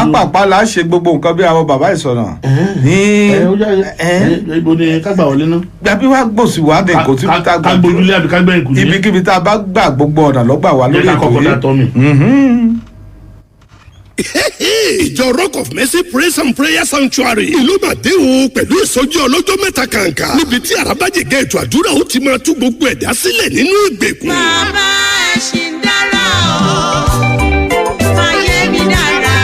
pápápá la ṣe gbogbo nǹkan bí àwọn bàbá ìsọ̀nà. ibo ni ká gbà wọlé náà. gbàbí wàá gbòsì wàá dé kò tí bí tá a gbà. ká gbójúlé àbí ká gbẹ̀yìn kù ní. ibikíbi tá a bá gbà gbogbo ọ̀nà lọ́gbà wá lórí ètò yìí. ìjọ rock of mercy praise and prayer sanctuary ìlú màdéhùn pẹ̀lú ìsọjí ọlọ́jọ́ mẹ́ta kàǹkà níbi tí àràbájẹ̀gẹ́ ètò àdúrà ó ti máa tú gbogbo ẹ̀dá sílẹ̀ nínú ìgbèkùn. bàbá ẹ̀ ṣì ń dára o ayé mi dára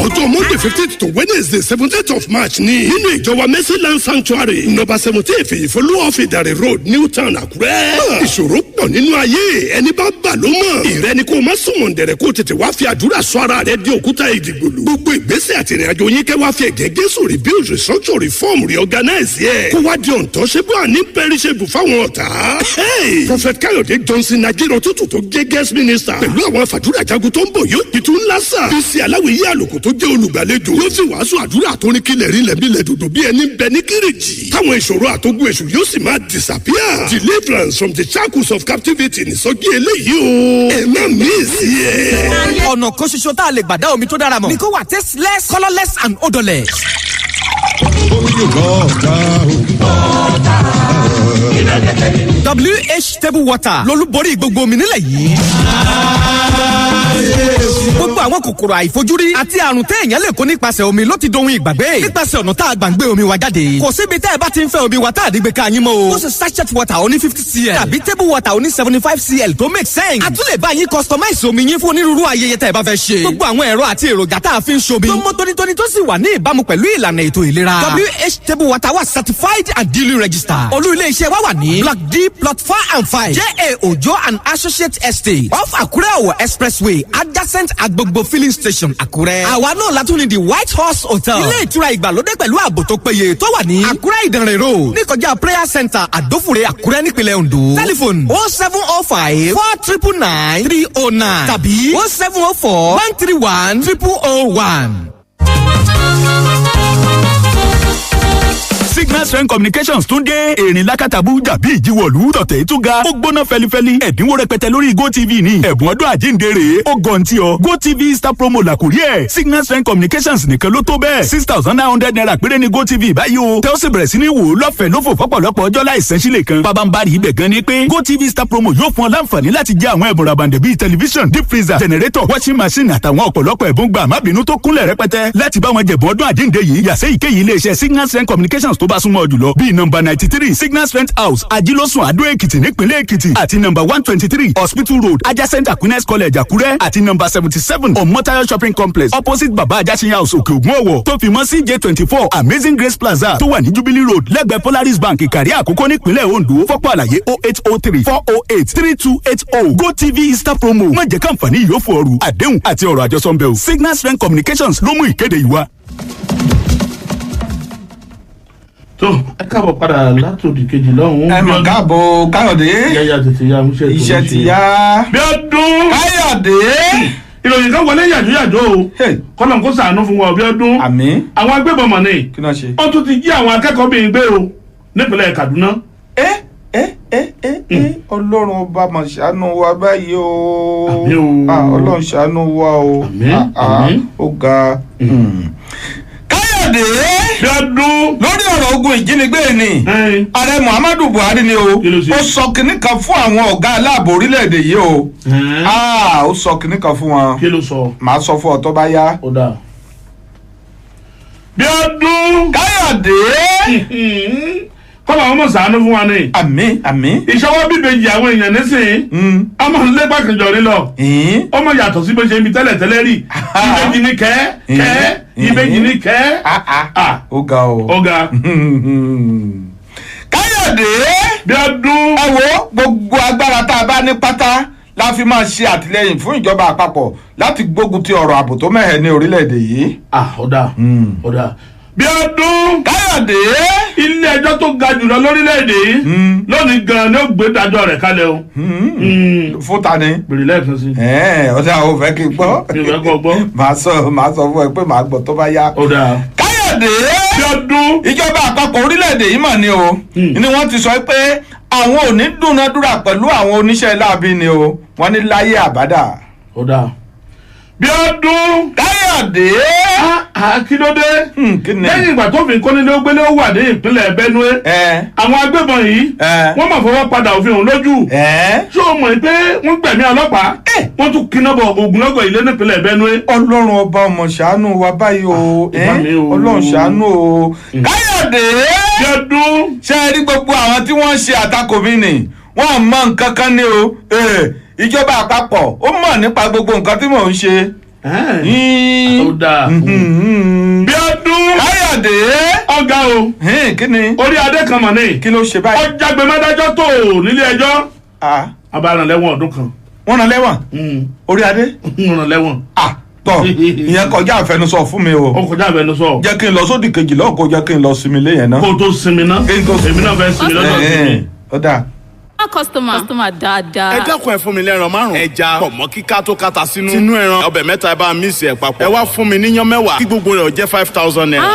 ọjọ́ monday 15th to wednesday 17th of march ní nínú ìjọ wa mercy land sanctuary number 17 fèyífolú off Ìdàrè road newtown àkúrẹ́. ìṣòro pọ̀ nínú ayé ẹni bá bà ló mọ̀. ìrẹ́ni kó o má sùnmọ̀ ǹdẹ̀rẹ̀ kó o tètè wá fi àdúrà sọ ara rẹ di òkúta ìdìgbòlù. gbogbo ìgbésẹ̀ àti ìrìnàjò yín kẹ́ wá fi ẹ̀jẹ̀ Jésù rebuild restructure reform reorganize yẹ. kó wá di untouchable and imperishable fáwọn ọ̀tá. prophet Káyọ̀dé Johnson Najiro tútù tó jẹ́ guest minister pẹ̀lú àwọn àfàdúrà jagun tó ń bọ̀ yóò di tún lásà. bísí aláwìyé àlòkù tó jẹ́ olùgbàlejò yóò sì wàásù àdúrà tó ní kílẹ̀ rí lẹ́bílẹ̀ dòdò bí ẹni bẹ ní kírìjì. táwọn ìṣòro àtógún èṣù yóò sì máa disappear. deliverance from the shackles of captivity nìsọjí eléyìí o. ẹ má mísì ẹ. ọ̀nà kan ṣoṣo tá a lè gbàdá omi tó dára mọ̀ ní kó wà tasteless colourless and odourless. WH table water lolúborí gbogbo omi nílẹ̀ yìí. gbogbo àwọn kòkòrò àìfojúrí àti àrùn téèyàn lè kó nípasẹ̀ omi ló ti dohun ìgbàgbé nípasẹ̀ ọ̀nà tá a gbà ń gbé omi wa jáde. kò síbi tẹ́ ẹ bá ti ń fẹ́ omi wa tá a dìgbé ká yín mọ́ o. ó sì sachet water oní 50cl tàbí table water oní 75cl tó make sense. a tún lè bá yín customize omi yín fún onírúurú ayẹyẹ tẹ́ ẹ bá fẹ́ ṣe. gbogbo àwọn ẹ̀rọ àti èròjà tá a fi ń ṣomi. tó mọ́ tónítóní tó sì wà ní ìbámu pẹ̀lú ìlànà ètò ìlera. WH table water wà certified and duly registered. olú ilé iṣẹ́ wa wà ní block D plot 4 and 5 JA Ojo and Associate Estate off Akure Owo Expressway adjacent Agbogbo filling station Akure. àwa náà la tún ní the White Horse Hotel. ilé ìtura ìgbàlódé pẹ̀lú ààbò tó péye tó wà ní Akure Ìdànrè road níkọjá prayer center Àdófùrè Akure nípínlẹ̀ Ondo. telephone 0705 499 309 tàbí 0704 131 0001. Signal Strength Communications tún dé èrìn lákàtàbú jàbí ìjíwọ̀lú tọ̀tẹ̀ tó ga ó gbóná fẹlifẹli ẹ̀dínwó rẹpẹtẹ lórí GoTV ní ẹ̀bùn ọdún àjíǹde ó gọ̀ǹtì ọ GoTV Star Promo làkúrí ẹ̀ Signal Strength Communications nìkan ló tó bẹ́ẹ̀ 6,900 naira péré ní GoTV báyìí o tẹ́ ó sì bẹ̀rẹ̀ sí ní wò ó lọ́fẹ̀ẹ́ lófò fọ́pọ̀lọpọ̀ ọjọ́ láìsẹ́ sílẹ̀ kan pabambari ibẹ̀ gan ni pé GoTV Star Promo yóò fún ọ láǹfààní láti jẹ àwọn ẹ̀bùn rabandẹ̀ bíi tẹlifíṣàn deep freezer generator washing machine àtàwọn ọ̀pọ̀lọpọ̀ ẹ̀bùn gbà má bínú tó kúnlẹ̀ rẹpẹtẹ láti bá wọn jẹ̀bùn ọdún àjíǹde yìí yàsẹ́ ìkéyìí iléeṣẹ́ Signal Strength Communications tó bá súnmọ́ jùlọ bíi nọ́mbà 93 Signal Strength House Ajílósùn Adó Èkìtì nípínlẹ̀ Èkìtì àti nọ́mbà 123 Hospital Road adjacent Aquinas College Àkúrẹ́ àti nọ́mbà 77 Omotayo Shopping Complex opposite Baba Ajásin House Òkè Ògùn Ọ̀wọ̀ tó fi mọ́ CJ24 Amazing Grace Plaza tó wà ní Jubilee Road lẹ́gbẹ̀ẹ́ Polaris Bank Ìkàrí Àkókò nípínlẹ̀ Ondo fọ́pọ̀ àlàyé 0803 408 3280 GoTV Star Promo má jẹ́ káǹfààní yóò fò ọrù àdéhùn àti ọ̀rọ̀ àjọsọ ń bẹ̀ o Signal Strength Communications ló mú ìkéde yìí wá. tó ẹ káàbọ̀ padà látòdì kejì lọ́hùn-ún. ẹ mọ̀ káàbọ̀ Káyọ̀dé. yáyà tètè ya múṣẹ́ tó ń ṣe. iṣẹ́ ti yá. bí ọdún. Káyọ̀dé. ìròyìn kan wọlé yàjóyàjó o. kọ́nà kó ṣàánú fún wa bí ọdún. àmín. àwọn agbébọn mọ̀ ní. kí náà ṣe. wọ́n tún ti jí àwọn akẹ́kọ̀ọ́ bíi gbé o nípínlẹ̀ Kaduna. Ọlọ́run ọba mà ṣàánú wa báyìí o. àmín o. Ọlọ́run ṣàánú wa o. àmín. ó ga. Káyọ̀dé. bí ọdún. lórí ọ̀rọ̀ ogun ìjínigbé ni ààrẹ Muhammadu Buhari ni o ó sọ kinní kan fún àwọn ọ̀gá aláàbò orílẹ̀-èdè yìí o ó sọ kinní kan fún wọn. kí ló sọ. màá sọ fún ọ tó bá yá. ó dáa. bí ọdún. Káyọ̀dé. kọ́lá ọmọ ṣàánú fún wa ní. àmín àmín. ìṣọwọ́ bíbejì àwọn èèyàn nísìnyí. ọmọ ńlẹ́gbà kan jọ̀rí lọ. ọmọ yàtọ̀ sí bó ṣe mi tẹ́lẹ̀ rí. ìbejì ní kẹ́ ìbejì ní kẹ́. ó ga o. ó ga. Káyọ̀dé. bí ọdún. ẹ wo gbogbo agbára tá a bá ní pátá la fi máa ṣe àtìlẹyìn fún ìjọba àpapọ̀ láti gbógun ti ọ̀rọ̀ ààbò tó mẹ́hẹ̀ ní orílẹ̀-èdè yìí. ó dáa ó dáa. bí ọdún. Káyọ̀dé. ilé ẹjọ́ tó ga jùlọ lórílẹ̀‐èdè yìí lónìí gan-an ni ó gbé dájọ́ rẹ̀ kalẹ̀ o. fún ta ni. bèrè lẹ́ẹ̀kan sí. ọ̀dà ò fẹ́ kí n gbọ́. mi ò fẹ́ kọ́ gbọ́. màá sọ fún ẹ pé màá gbọ́ tó bá yá. ó dáa. Káyọ̀dé. bí ọdún. ìjọba àpapọ̀ orílẹ̀-èdè yìí mà ní o ni wọ́n ti sọ pé àwọn ò ní dúnadúrà pẹ̀lú àwọn oníṣẹ́ láabi ni o wọ́n ní láyé àbádà. ó dáa. Bíọ́dún. Káyọ̀dé. Kí ló dé? Kí ni? Lẹ́yìn ìgbà tó fi kọ́nilé ó gbélé ó wà ní ìpínlẹ̀ Benue. Àwọn agbébọn yìí wọ́n máa fọwọ́ padà òfin òun lójú. Ṣé o mọ̀ pé wọ́n gbẹ̀mí ọlọ́pàá? Wọ́n tún kíná bọ̀ ogunlọ́gọ̀ ilé nípínlẹ̀ Benue. Ọlọ́run ọba ọmọ ṣàánú wa báyìí o. Ọlọ́run ṣàánú o. Káyọ̀dé. Bíọ́dún. Ṣé ẹ rí gbogbo àwọn tí wọ́n ń ṣe àtakò mi nì? Wọ́n mọ nǹkan kan ní o. Ìjọba àpapọ̀ ó mọ̀ nípa gbogbo nǹkan tí mò ń ṣe. Ó dáa. Bíọ́dún. Káyọ̀dé. Ọ̀gá o. Kí ni? Orí adé kan mọ̀ ní. Kí ló ṣe báyìí? Ọjàgbé mádájọ́ tó nílé ẹjọ́. Abáranlẹ́wọ̀n ọdún kan. Wọ́n rán lẹ́wọ̀n. Orí adé. Wọ́n rán lẹ́wọ̀n. Tọ́ ìyẹn kọjá àfẹnusọ fún mi o. Ó kọjá àfẹnusọ. Jẹ́ kí n lọ sódì kejì lọ́ọ̀ kó jẹ́ kí n lọ sinmi lé yẹn náà. Kó o tó sinmi náà. Èmi náà fẹ́ sinmi lọ́dọ̀ sinmi. Ó dáa. Customer dáadáa. Ẹ dẹ́kun ẹ fún mi lẹ́ran márùn-ún. Ẹja pọ̀mọ́ kíká tó kata sínú. Tinú ẹran ọbẹ̀ mẹ́ta ẹ bá mi sí ẹ̀ papọ̀. Ẹ wá fún mi níyàn mẹ́wàá. Kí gbogbo rẹ̀ ó jẹ́ 5,000 naira.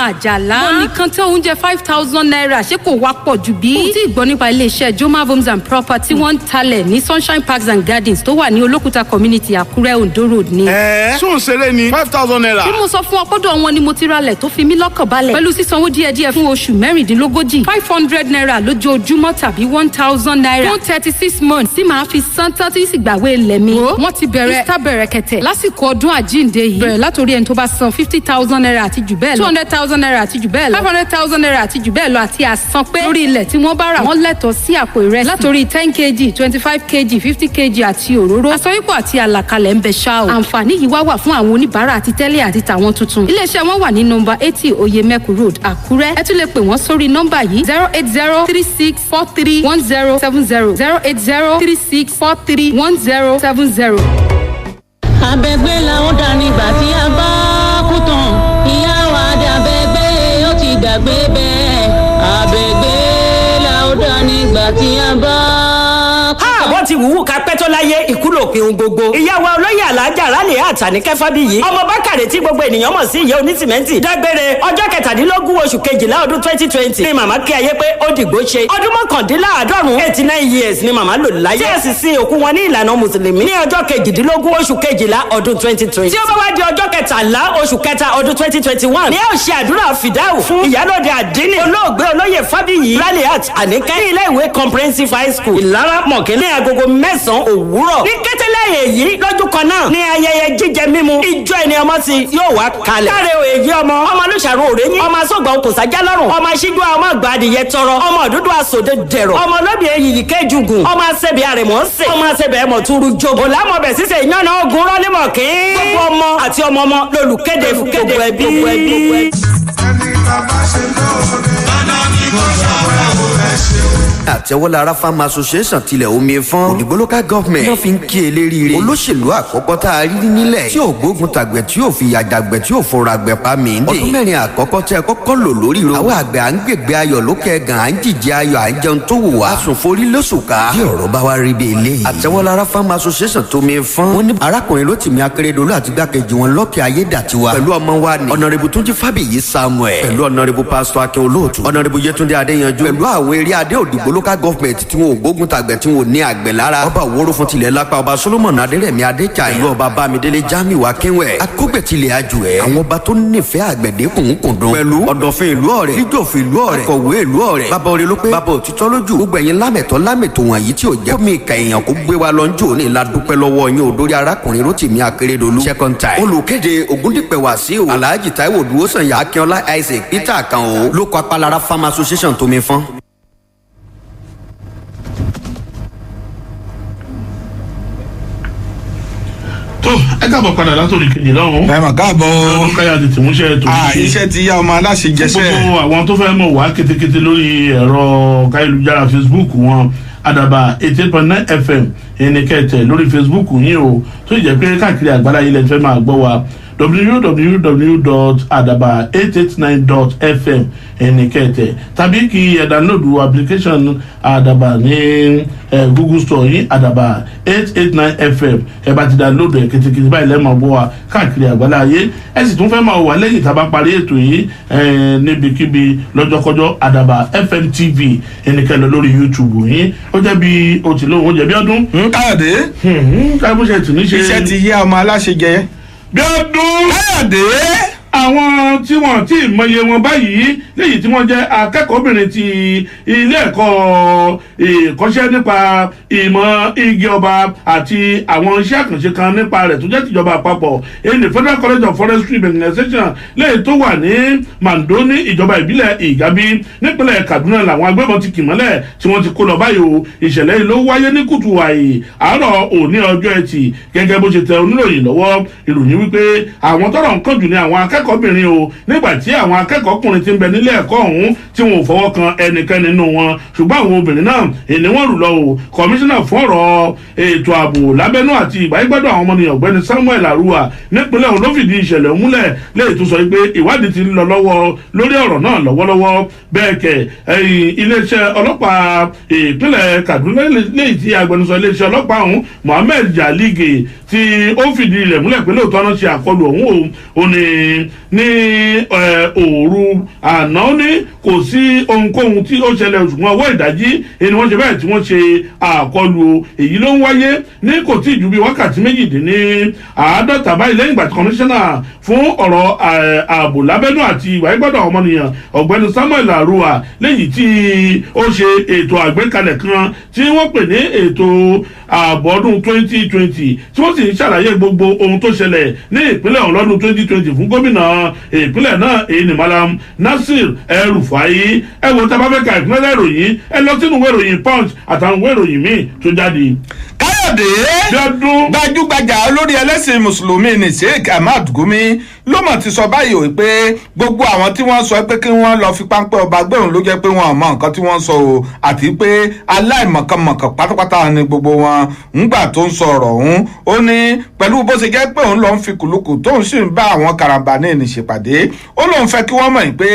Àjàlá. Wọ́n nìkan tí oúnjẹ 5,000 naira ṣé kò wá pọ̀ jù bí? Kò tí ì gbọ́ nípa iléeṣẹ́ Joma Homes and Property wọ́n ń talẹ̀ ní Sunshine Parks and Gardens tó wà ní Olókùta Community Àkúrẹ́ Ondo Road ni. Ṣé ṣeré ni 5,000 naira. Bí mo sọ fún ọpọ́dọ̀ wọn ni mo ti ralẹ̀ tó fi mí lọ́kàn balẹ̀. Pẹ̀lú sísanwó díẹ̀díẹ̀ fún oṣù mẹ́rìndínlógójì 500 naira lójoojúmọ́ tàbí 1,000 naira. Fún 36 months tí màá fi san tán tí sì gbàwé ilẹ̀ mi. Wọ́n ti bẹ̀rẹ̀ Easter bẹ̀rẹ̀kẹ̀tẹ̀ lásìkò ọdún àjíǹde yìí. Bẹ̀rẹ̀ látòrí ẹni tó bá san 50,000 naira àti jù bẹ́ẹ̀ lọ. 200,000 naira àti jù bẹ́ẹ̀ lọ. 500,000 naira àti jù bẹ́ẹ̀ lọ àti àsan pé lórí ilẹ̀ tí wọ́n bá rà wọ́n lẹ́tọ̀ọ́ sí àpò ìrẹsì. Látòrí 10 kg 25 kg 50 kg àti òróró. Aṣọ́yípo àti àlàkalẹ̀ ń bẹ ṣá o. Àǹfààní yìí wá wà fún àwọn oníbàárà àti tẹ́lẹ̀ àti tàwọn tuntun. Iléeṣẹ́ wọn wà ní nọ́mbà 80 Oyemekun Road, Àkúrẹ́. Ẹ tún lè pè wọ́n sórí nọ́mbà yìí 08036431070 08036431070. Abẹ́gbé la ó dá nígbà tí a bá kú tán. Ìyá wa dàbẹ́gbé ó ti dàgbé bẹ́ẹ̀. Abẹ́gbé la ó dá nígbà tí a bá kú tán. Wọ́n ti wùwù ká pẹ́ tó láyé ìkúlòpin ohun gbogbo. Ìyàwó olóyè alájà rálẹ̀ Àtàníkẹ́ Fábíyì. Ọmọ Bákàrẹ̀ tí gbogbo ènìyàn mọ̀ sí ìyá onísìmẹ́ǹtì. Dágbére ọjọ́ 17 oṣù kejìlá ọdún 2020 ni màmá kí ayé pé ó dìgbò ṣe. Ọdún 89 89 years ni màmá lò láyé. Tí ẹ sì sin òkú wọn ní ìlànà mùsùlùmí ní ọjọ́ 18 oṣù kejìlá ọdún 2020. Tí ó bá wá di ọjọ́ 13 oṣù kẹta ọdún 2021 ni ẹ ó ṣe àdúrà fìdáwù fún ìyálóde àdínì olóògbé olóyè Fábíyì rálẹ̀ Àtàníkẹ́ ní ilé ìwé comprehensive high school Ìlara Mọ̀kẹ́ ní agogo 9 òwúrọ̀. Ní kété lẹ́yìn èyí lọ́dún kan náà ni ayẹyẹ jíjẹ mímu ìjọ ẹni ọmọ sí yóò wá kalẹ̀. Káre òye ọmọ olùṣàrò òré yín ọmọ asọ́gbà okòsájà lọ́rùn ọmọ aṣíjú ọmọ àgbà adìyẹ tọrọ ọmọ òdúdú àsòdè dẹ̀rọ̀ ọmọ olóbì èyí kẹjùgùn ọmọ asẹbì àrẹ̀mọ̀ ń sè ọmọ asẹbì ẹ̀mọ̀ túrú jogo lámọ̀bẹ̀ sísè ìyànà ogun rọ́límọ̀ kí. Gbogbo ọmọ àti ọmọ ọmọ lolùkéde fún gbogbo ẹbí. ẹni bàbá ṣe lóore bàbá ní kò ṣàwẹ̀wò rẹ̀ ṣe. Àtẹ̀wọ́lára farm association tilẹ̀ omi fún Òdìgbò local government wọ́n fi ń kí eléríire olóṣèlú àkọ́kọ́ tá a rí nílẹ̀ tí ò gbógun tàgbẹ̀ tí ò fi yàjàgbẹ̀ tí ò fora àgbẹ̀ pa mí ń dè ọdún mẹ́rin àkọ́kọ́ tẹ́ ẹ kọ́kọ́ lò lórí ro àwọn àgbẹ̀ à ń gbègbè ayọ̀ lókè gan à ń jìjẹ ayọ̀ à ń jẹun tó wù wá sùn forí lóṣù ká bí ọ̀rọ̀ bá wá rí bí eléyìí Àtẹ̀wọ́lára farm association tó mi fún wọn ní arákùnrin Rótìmí Akérédolú àti gbákejì wọn Lọ́kì Ayédàtiwa pẹ̀lú ọmọ wa ní ọ̀nàrẹ́bù Túnjí Fábíyì Samuel pẹ̀lú ọ̀nàrẹ́bù pásítọ̀ Akin Olóòtú ọ̀nàrẹ́bù Yétúndé Adéyanjú pẹ̀lú àwọn eré adé Òdìgbò local government tí wọn ò gbógun tàgbẹ̀ tí wọn ò ní àgbẹ̀ lára ọba òwúrò fún tilẹ̀ lápá ọba Solomon Adérẹ̀mí Adéjà ìlú ọba Bámidélé Jamiu Akínwẹ̀ akógbètilẹ̀ àjùẹ̀ àwọn ọba tó nífẹ̀ẹ́ àgbẹ̀dẹ kùnkùndùn pẹ̀lú ọ̀dọ̀fin ìlú ọ̀rẹ́ níjòfin ìlú ọ̀rẹ́ akọ̀wé ìlú ọ̀rẹ́ bàbá orí ló pé bàbá òtítọ́ lójú gbogbo ẹ̀yin lámẹ̀tọ́ lámẹ̀tọ́ wọ̀nyí tí ò jẹ́ kómi ìka èèyàn kó gbé wa lọ njó ní ladúpẹ́ lọ́wọ́ yín òdórí arákùnrin Rótìmí Akérédolú second time olùkéde Ògúndìpẹ̀ Wàsíù Alhaji Táíwò Dúrósànyà Akínọlá Isaac Peter Àkànó ló kọ Apalára farm association tó mi fún. tó ẹ káàbọ̀ padà látòrí kejì lọ́hùn. ẹ mà káàbọ̀. ọdún káyà tètè mú ṣe ètò ìṣe. iṣẹ́ ti yá ọmọ aláṣẹ jẹsẹ́. gbogbo àwọn tó fẹ́ mọ̀ wá kétékété lórí ẹ̀rọ káyélujára Facebook wọn Àdàbà 88.9 FM ẹni kẹtẹ lórí Facebook yín o tó jẹ́ pé káàkiri àgbáláyé lẹ fẹ́ máa gbọ́ wa www.adaba889.fm ẹni kẹtẹ tàbí kí ẹ download application Adaba ní Google Store yìí Adaba 889FM ẹ bá ti download ẹ kìtìkìtì báyìí lẹ́ẹ̀mọ̀ bọ́ wa káàkiri àgbálá ayé ẹ sì tún fẹ́ máa wà lẹ́yìn tá a bá parí ètò yìí níbikíbi lọ́jọ́kọ́jọ́ Adaba FM TV ẹnikẹ́ni lórí YouTube yìí ó jẹ́ bí o ti lóhùn ó jẹ́ bí ọdún. Káyọ̀dé. káyọ̀dé tì ní ṣe. iṣẹ́ ti yé ọmọ aláṣẹ jẹ. bí ọdún. Káyọ̀dé. àwọn tí wọ́n ti mọye wọn báyìí léyìí tí wọ́n jẹ́ akẹ́kọ̀ọ́bìnrin ti ilé ẹ̀kọ́ ìkọ́ṣẹ́ nípa ìmọ̀ igi ọba àti àwọn iṣẹ́ àkànṣe kan nípa rẹ̀ tó jẹ́ tìjọba àpapọ̀ ní Federal College of Forestry Mechanization léyìí tó wà ní Mando ní ìjọba ìbílẹ̀ Ìgàbí nípínlẹ̀ Kaduna làwọn agbébọn ti kì mọ́lẹ̀ tí wọ́n ti kó lọ báyìí o ìṣẹ̀lẹ̀ yìí ló wáyé ní kùtù àì àárọ̀ òní ọjọ́ Ẹtì gẹ́gẹ́ bó ṣe tẹ oníròyìn lọ́wọ́ ìròyìn wípé àwọn tọ́rọ̀ ń kàn jù ní àwọn akẹ́kọ̀ọ́bìnrin o nígbà tí àwọn akẹ́kọ̀ọ́kùnrin ti ń bẹ nílé ẹ̀kọ́ ọ̀hún tí wọn ò fọwọ́ kan ẹnikẹ́ni nínú wọn ṣùgbọ́n àwọn obìnrin náà èni wọ́n rù lọ o kọmíṣánná fún ọ̀rọ̀ ètò ààbò lábẹ́nú àti ìgbáyégbádùn àwọn ọmọnìyàn ọ̀gbẹ́ni Samuel Arua nípínlẹ̀ ọ̀hún ló fìdí ìṣẹ̀lẹ̀ múlẹ̀ léyìí tó sọ pé ìwádìí ti ń lọ lọ́wọ́ lórí ọ̀rọ̀ náà lọ́wọ́lọ́wọ́ bẹ́ẹ̀ kẹ̀ iléeṣẹ́ ọlọ́pàá ìpínlẹ̀ Kaduna léyìí tí agbẹnusọ iléeṣẹ́ ọlọ́pàá ọ̀hún Mohammed Jalige tí ó fìdí rẹ̀ múlẹ̀ pé lóòótọ́ náà ṣe àkọlù ọ̀hún o ní òru àná ní kò sí ohunkóhun tí ó ṣẹlẹ̀ ṣùgbọ́n ọwọ́ ìdájí ni wọ́n ṣe bẹ́ẹ̀ tí wọ́n ṣe àkọlù èyí ló ń wáyé ní kò tí ì ju bí wákàtí méjìdínláàádọ́ta báyìí lẹ́yìn ìgbà tí kọmíṣánná fún ọ̀rọ̀ ààbò lábẹ́nú àti ìwáyégbádùn àwọn ọmọnìyàn ọ̀gbẹ́ni Samuel Arua lẹ́yìn tí ó ṣe ètò àgbékalẹ̀ kan tí wọ́n pè ní ètò ààbò ọdún 2020 tí wọ́n sì ń ṣàlàyé gbogbo ohun tó ṣẹlẹ̀ ní ìpínlẹ̀ ọ̀hún lọ́dún 2020 fún gómìnà ìpínlẹ̀ náà èyí ni Malam Nasir El-Rufai ẹ wo tá a bá fẹ́ ka ìpínlẹ̀ ìròyìn ẹ lọ sínú ìwé ìròyìn Punch àtàwọn ìwé ìròyìn míì tó jáde. Káyọ̀dé gbajúgbajà olórí ẹlẹ́sìn mùsùlùmí ní Sheikh Ahmad Gumi ló mọ̀ ti sọ báyìí o pé gbogbo àwọn tí wọ́n sọ pé kí wọ́n lọ fi páńpẹ́ ọba gbẹ̀rún ló jẹ́ pé wọn ò mọ nǹkan tí wọ́n sọ o àti pé aláìmọ̀kànmọ̀kàn pátápátá ni gbogbo wọn ńgbà tó ń sọ ọ̀rọ̀ ọ̀hún ó ní pẹ̀lú bó ṣe jẹ́ pé òun lọ ń fi kùlùkù tóun sì ń bá àwọn karambani ní ṣèpàdé ó lóun fẹ́ kí wọ́n mọ̀ pé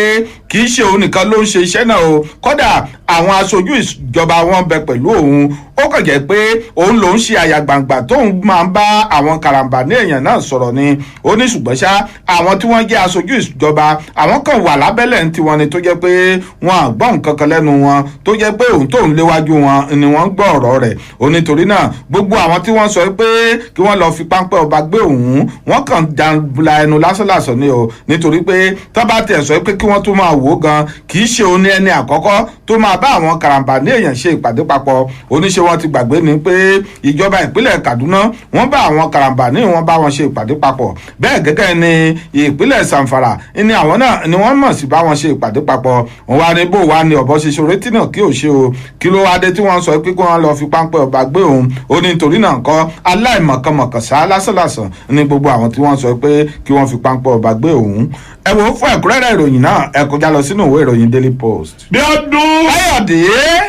kì í ṣe òun nìkan ló ń ṣe iṣẹ́ náà o kódà àwọn aṣojú ìjọba wọn bẹ pẹ̀lú òun ó kàn jẹ́ pé òun lòún ṣe àyàgbàǹgbà tóun máa ń bá àwọn karambani èèyàn náà sọ̀rọ̀ ni ó ní ṣùgbọ́n ṣá àwọn tí wọ́n jẹ́ aṣojú ìjọba àwọn kan wà lábẹ́lẹ̀ ń tiwọn ni tó jẹ́ pé wọn à gbọ́ nǹkan kan lẹ́nu wọn tó jẹ́ pé òun tóun léwájú wọn ni wọ́n gbọ́ ọ̀rọ̀ rẹ̀ ó nítorí náà gbogbo àwọn tí wọ́n sọ pé kí wọ́n lọ fi páńpẹ́ ọba gbé òun wọ́n kàn jàǹbùlà ẹnu lásánlàsán ni o nítorí pé tó bá tiẹ̀ sọ pé kí wọ́n tún máa wò ó gan kì í ṣe òun ní ẹni àkọ́kọ́ tó máa bá àwọn karambani èèyàn ṣe ìpàdé papọ̀ oníṣẹ́ wọn ti gbàgbé ni pé ìjọba ìpínlẹ̀ Kaduna wọ́n bá àwọn karambani wọn bá wọn ṣe ìpàdé papọ̀ bẹ́ẹ̀ gẹ́gẹ́ ni ìpínlẹ̀ Zamfara ni àwọn náà ni wọ́n mọ̀ sí bá wọn ṣe ìpàdé papọ̀ wọn wá ní bó wá ní ọ̀bọ ṣe ṣòro tí náà kí ò ṣe o kí ló wá dé tí wọ́n sọ pé kí wọ́n lọ fi páńpẹ́ ọba gbé òun ó ní nítorí náà kọ́ aláìmọ̀kànmọ̀kàn sá lásánlàsàn ní gbogbo àwọn tí wọ́n sọ pé kí wọ́n fi páńpẹ́ ọba gbé òun ẹ wò ó fún ẹ̀kúnrẹ́rẹ́ ìròyìn náà ẹ kọjá lọ sínú ìwé ìròyìn Daily Post. bí ọdún Káyọ̀dé.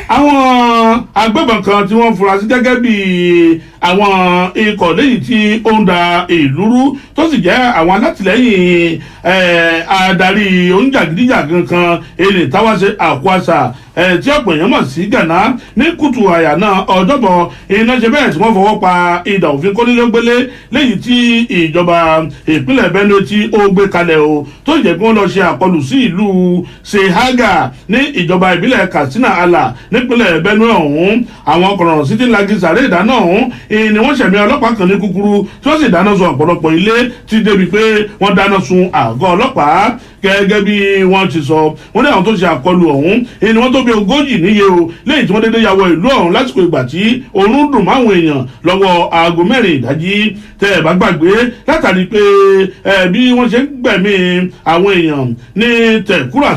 àwọn agbébọn kan tí wọ́n fura sí gẹ́gẹ́ bí àwọn ikọ̀ lẹ́yìn tí ó ń da ìlú rú tó sì jẹ́ àwọn alátìlẹ́yìn adarí oníjàgídíjàgan kan èlé táwáṣe àkwàṣà tí ọ̀pọ̀ èèyàn mọ̀ sí Gànà ní kùtù àyà náà ọjọ́bọ̀ iná ṣe bẹ́ẹ̀ tí wọ́n fọwọ́ pa idà òfin kónílégbélé lẹ́yìn tí ìjọba ìpínlẹ̀ Benue tí ó gbé kalẹ̀ o tó jẹ́ kí wọ́n lọ ṣe àkọlù sí ìlú Sehaga ní ìjọba ìbílẹ̀ Katsina Ala nípínlẹ̀ Benue ọ̀hún àwọn ọkọ̀rọ̀ sí ti lagi sàré ìdáná ọ̀hún ni wọ́n ṣẹ̀mí ọlọ́pàá kan ní kúkúrú tí wọ́n sì dáná sun ọ̀pọ̀lọpọ̀ ilé tí débi pé wọ́n dáná sun àgọ́ ọlọ́pàá gẹ́gẹ́ bí wọ́n ti sọ wọ́n ní àwọn tó ṣe àkọlù ọ̀hún ni wọ́n tó bí 40 níye o lẹ́yìn tí wọ́n dédé ya wọ ìlú ọ̀hún lásìkò ìgbà tí oorun dùn máwọn èèyàn lọ́wọ́ aago 4 ìdájí tẹ́ ẹ̀ bá gbàgbé látàrí pé bí wọ́n ṣe ń gbẹ̀mí àwọn èèyàn ní Tẹ̀kúrà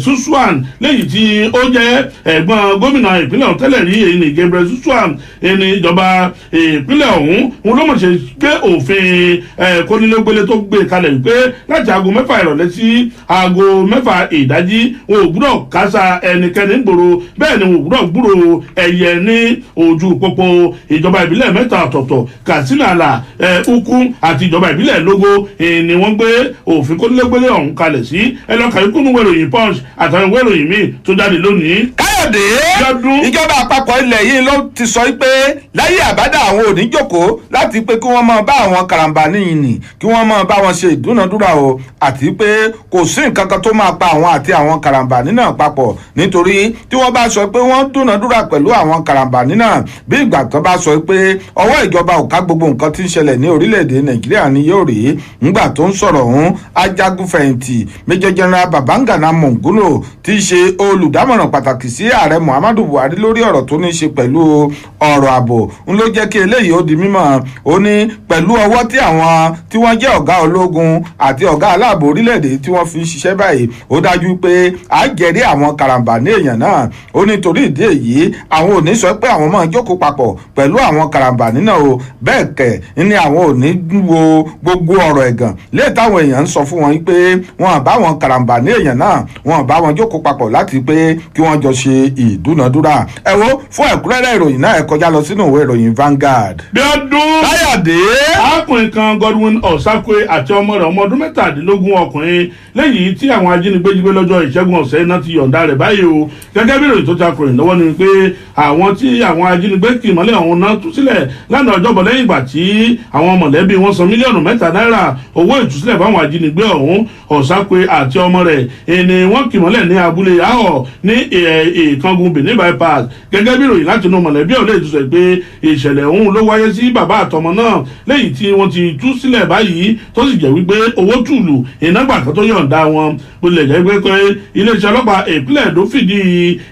Suswan lẹ́yìn tí ó jẹ́ ẹ̀gbọ́n gómìnà ìpínlẹ̀ ọ̀hún tẹ́lẹ̀ rí èyí ní Gabriel Suswan ẹni ìjọba ìpínlẹ̀ ọ̀hún wọn ló mọ̀ ṣe gbé òfin kónílégbélé tó gbé kalẹ̀ wípé láti aago 6 ìrọ̀lẹ́ sí aago 6 ìdájí wọn ò gbúdọ̀ kásá ẹnikẹ́ni gbòòrò bẹ́ẹ̀ ni wọn ò gbúdọ̀ gbúrò ẹyẹ ní ojú pópó ìjọba ìbílẹ̀ mẹ́ta ọ̀tọ̀ọ̀tọ̀ Katsina àlà Ukwu àti ìjọba ìbílẹ̀ Lógó ni wọ́n gbé òfin kónílégbélé ọ̀hún kalẹ̀ sí ẹlọ́ka ikú nínú ìròyìn Punch àtàwọn ìwé ìròyìn míì tó jáde lónìí. Káyọ̀dé ìjọba àpapọ̀ ilẹ̀ yìí ló ti sọ pé láyé àbádà àwọn ò ní jókòó láti pé kí wọ́n máa bá àwọn karambani yìí nì kí wọ́n máa bá wọn ṣe ìdúnadúrà o àti pé kò sí nǹkan kan tó máa pa àwọn àti àwọn karambani náà papọ̀ nítorí tí wọ́n bá sọ pé wọ́n dúnadúrà pẹ̀lú àwọn karambani náà bí ìgbà tó bá sọ pé ọwọ́ ìjọba ò ká gbogbo nǹkan tí ń ṣẹlẹ̀ ní orílẹ̀-èdè Nàìjíríà ni yóò rí ńgbà tó ń sọ̀rọ̀ ọ̀hún ajagunfẹ̀yìntì Major General Babangana Monguno tí í ṣe olùdámọ̀ràn pàtàkì sí ààrẹ Muhammadu Buhari lórí ọ̀rọ̀ tó ní ṣe pẹ̀lú ọ̀rọ̀ ààbò ń ló jẹ́ kí eléyìí ó di mímọ̀ ó ní pẹ̀lú ọwọ́ tí àwọn tí wọ́n jẹ́ ọ̀gá ológun àti ọ̀gá aláàbò orílẹ̀-èdè tí wọ́n fi ń ṣiṣẹ́ báyìí ó dájú pé à ń jẹ́rí àwọn karambani èèyàn náà ó ní torí ìdí èyí àwọn ò ní sọ pé àwọn máa jókòó papọ̀ pẹ̀lú àwọn karambani náà o bẹ́ẹ̀ kẹ̀ ní àwọn ò ní wo gbogbo ọ̀rọ̀ ẹ̀gàn lé táwọn èèyàn ń sọ fún wọn pé wọn àbá wọn karambani èèyàn náà wọn àbá wọn jókòó papọ̀ láti pé kí wọ́n jọ ṣe ìdúnadúrà ẹ wo fún ẹ̀kúnrẹ́rẹ́ ìròyìn náà ẹ kọjá lọ sínú ìwé ìròyìn Vanguard. bí ọdún Káyọ̀dé arákùnrin kan Godwin Osakwe àti ọmọ rẹ̀ ọmọ ọdún 17 ọkùnrin lẹ́yìn tí àwọn ajínigbé jí gbé lọ́jọ́ ìṣẹ́gun ọ̀sẹ̀ náà ti yọ̀ǹda rẹ̀ báyìí o gẹ́gẹ́ bí ìròyìn tó ta kùrìn lọ́wọ́ ni pé àwọn tí àwọn ajínigbé kì mọ́lẹ̀ ọ̀hún náà tú sílẹ̀ lánàá ọjọ́bọ̀ lẹ́yìn ìgbà tí àwọn mọ̀lẹ́bí wọn san mílíọ̀nù 3 náírà owó ìtúsílẹ̀ fáwọn ajínigbé ọ̀hún Osakwe àti ọmọ rẹ̀ ni wọ́n kì mọ́lẹ̀ ní abúlé Ahọ̀ ní ìkángun Benin bypass gẹ́gẹ́ bí ìròyìn láti inú mọ̀lẹ́bí ọ̀hún lè túnṣe pé ìṣẹ̀lẹ̀ ọ̀hún ló wáyé sí bàbá àtọmọ náà lẹ́yìn tí wọ́n ti tú sílẹ̀ báyìí tó sì jẹ́ wípé owó tùlù ìnágbà kan tó yọ̀ǹda wọn bó lè jẹ́ pé iléeṣẹ́ ọlọ́pàá ìpínlẹ̀ Èdó fìdí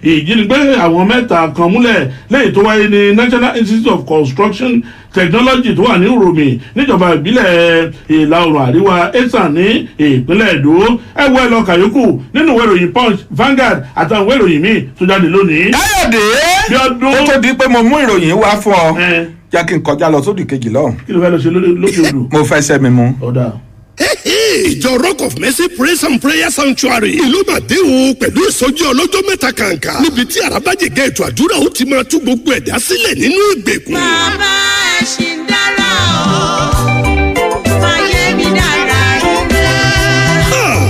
ìjínigbé àwọn 3 kan múlẹ̀ lẹ́yìn tó wáyé ní National Institute of Construction Technology tó wà ní Uromi níjọba ìbílẹ̀ ìlà oòrùn àríwá Esan ní ìpínlẹ̀ Èdó ẹ̀wọ́ ẹ̀ lọ kàyókù nínú ìwé ìròyìn Punch Vanguard àtàwọn ìwé ìròyìn míì tó jáde lónìí. Káyọ̀dé ó tó di pé mo mú ìròyìn wá fún ọ jẹ́ kí n kọjá lọ sódì kejì lọ́hùn. kí ló fẹ́ lọ ṣe lókè odò. mo fẹ́ sẹ́mi mu. ọ̀dà. ìjọ Rock of Mercy Praise and Prayer Sanctuary ìlú màdéhùn pẹ̀lú ìsọjí ọlọ́jọ́ mẹ́ta kàǹkà níbi tí àràbájẹ̀gẹ́ ètò àdúrà ó ti máa tú gbogbo ẹ̀dá sílẹ̀ nínú ìgbèkùn. bàbá ẹ̀ ṣì ń dára o fàyè mi dára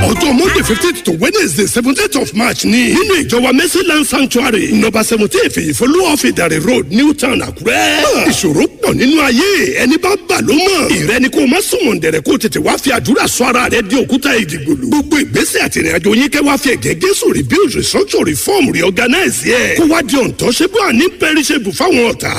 ọjọ́ Monday 15th to Wednesday 17th of March ní nínú ìjọ wa Mercyland Sanctuary number 17 Ìfẹ́yìfọ́lú off Ìdàrẹ̀ road Newtown Àkúrẹ́. ìṣòro pọ̀ nínú ayé ẹni bá bà ló mọ̀. ìrẹ́ni kó o má sùnmọ̀ ǹdẹ̀rẹ̀ kó o tètè wá fi àdúrà sọ ara rẹ di òkúta ìdìgbòlù. gbogbo ìgbésẹ̀ àti ìrìnàjò yín kẹ́ wá fi ẹ̀jẹ̀ Jésù rebuild restructure reform reorganize yẹ. kó wá di untouchable and imperishable fáwọn ọ̀tá.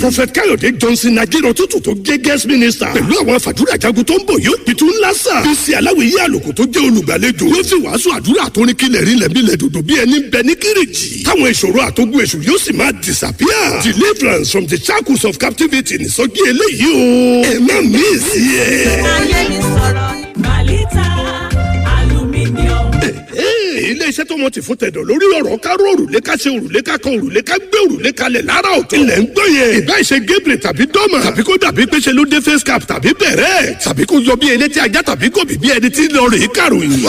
Prophet Káyọ̀dé Johnson Najero tútù tó jẹ́ guest minister pẹ̀lú àwọn àfàdúrà jagun tó ń bọ̀ yóò pitú ńlá sà. bísí aláwìyé àlòkù tó jẹ́ olùgbàlejò yóò fi wàásù àdúrà tó ní kílẹ̀ rí lẹ́bílẹ̀ dòdò bí ẹni bẹ ní kírìjì. táwọn ìṣòro àtógún èṣù yóò sì máa disappear. deliverance from the shackles of captivity ní sọ́jí eléyìí o. ẹ má mí sí ẹ. ayé mi sọ̀rọ̀ Balita aluminium. iléeṣẹ́ tó mọ̀ ti fún tẹ̀dọ̀ lórí ọ̀rọ̀ káró òrùlé ká ṣe òrùlé ká kan òrùlé ká gbé òrùlé kalẹ̀ lára ọ̀tọ̀. ilẹ̀ ń gbọ́ yẹn. ìbá ìṣe Gabriel tàbí dọ́mà tàbí kó dàbí pé ṣe ló dé face cap tàbí bẹ̀rẹ̀ tàbí kó yọ bí elétí ajá tàbí gòbí bí ẹni tí lọ rèé kàròyìn.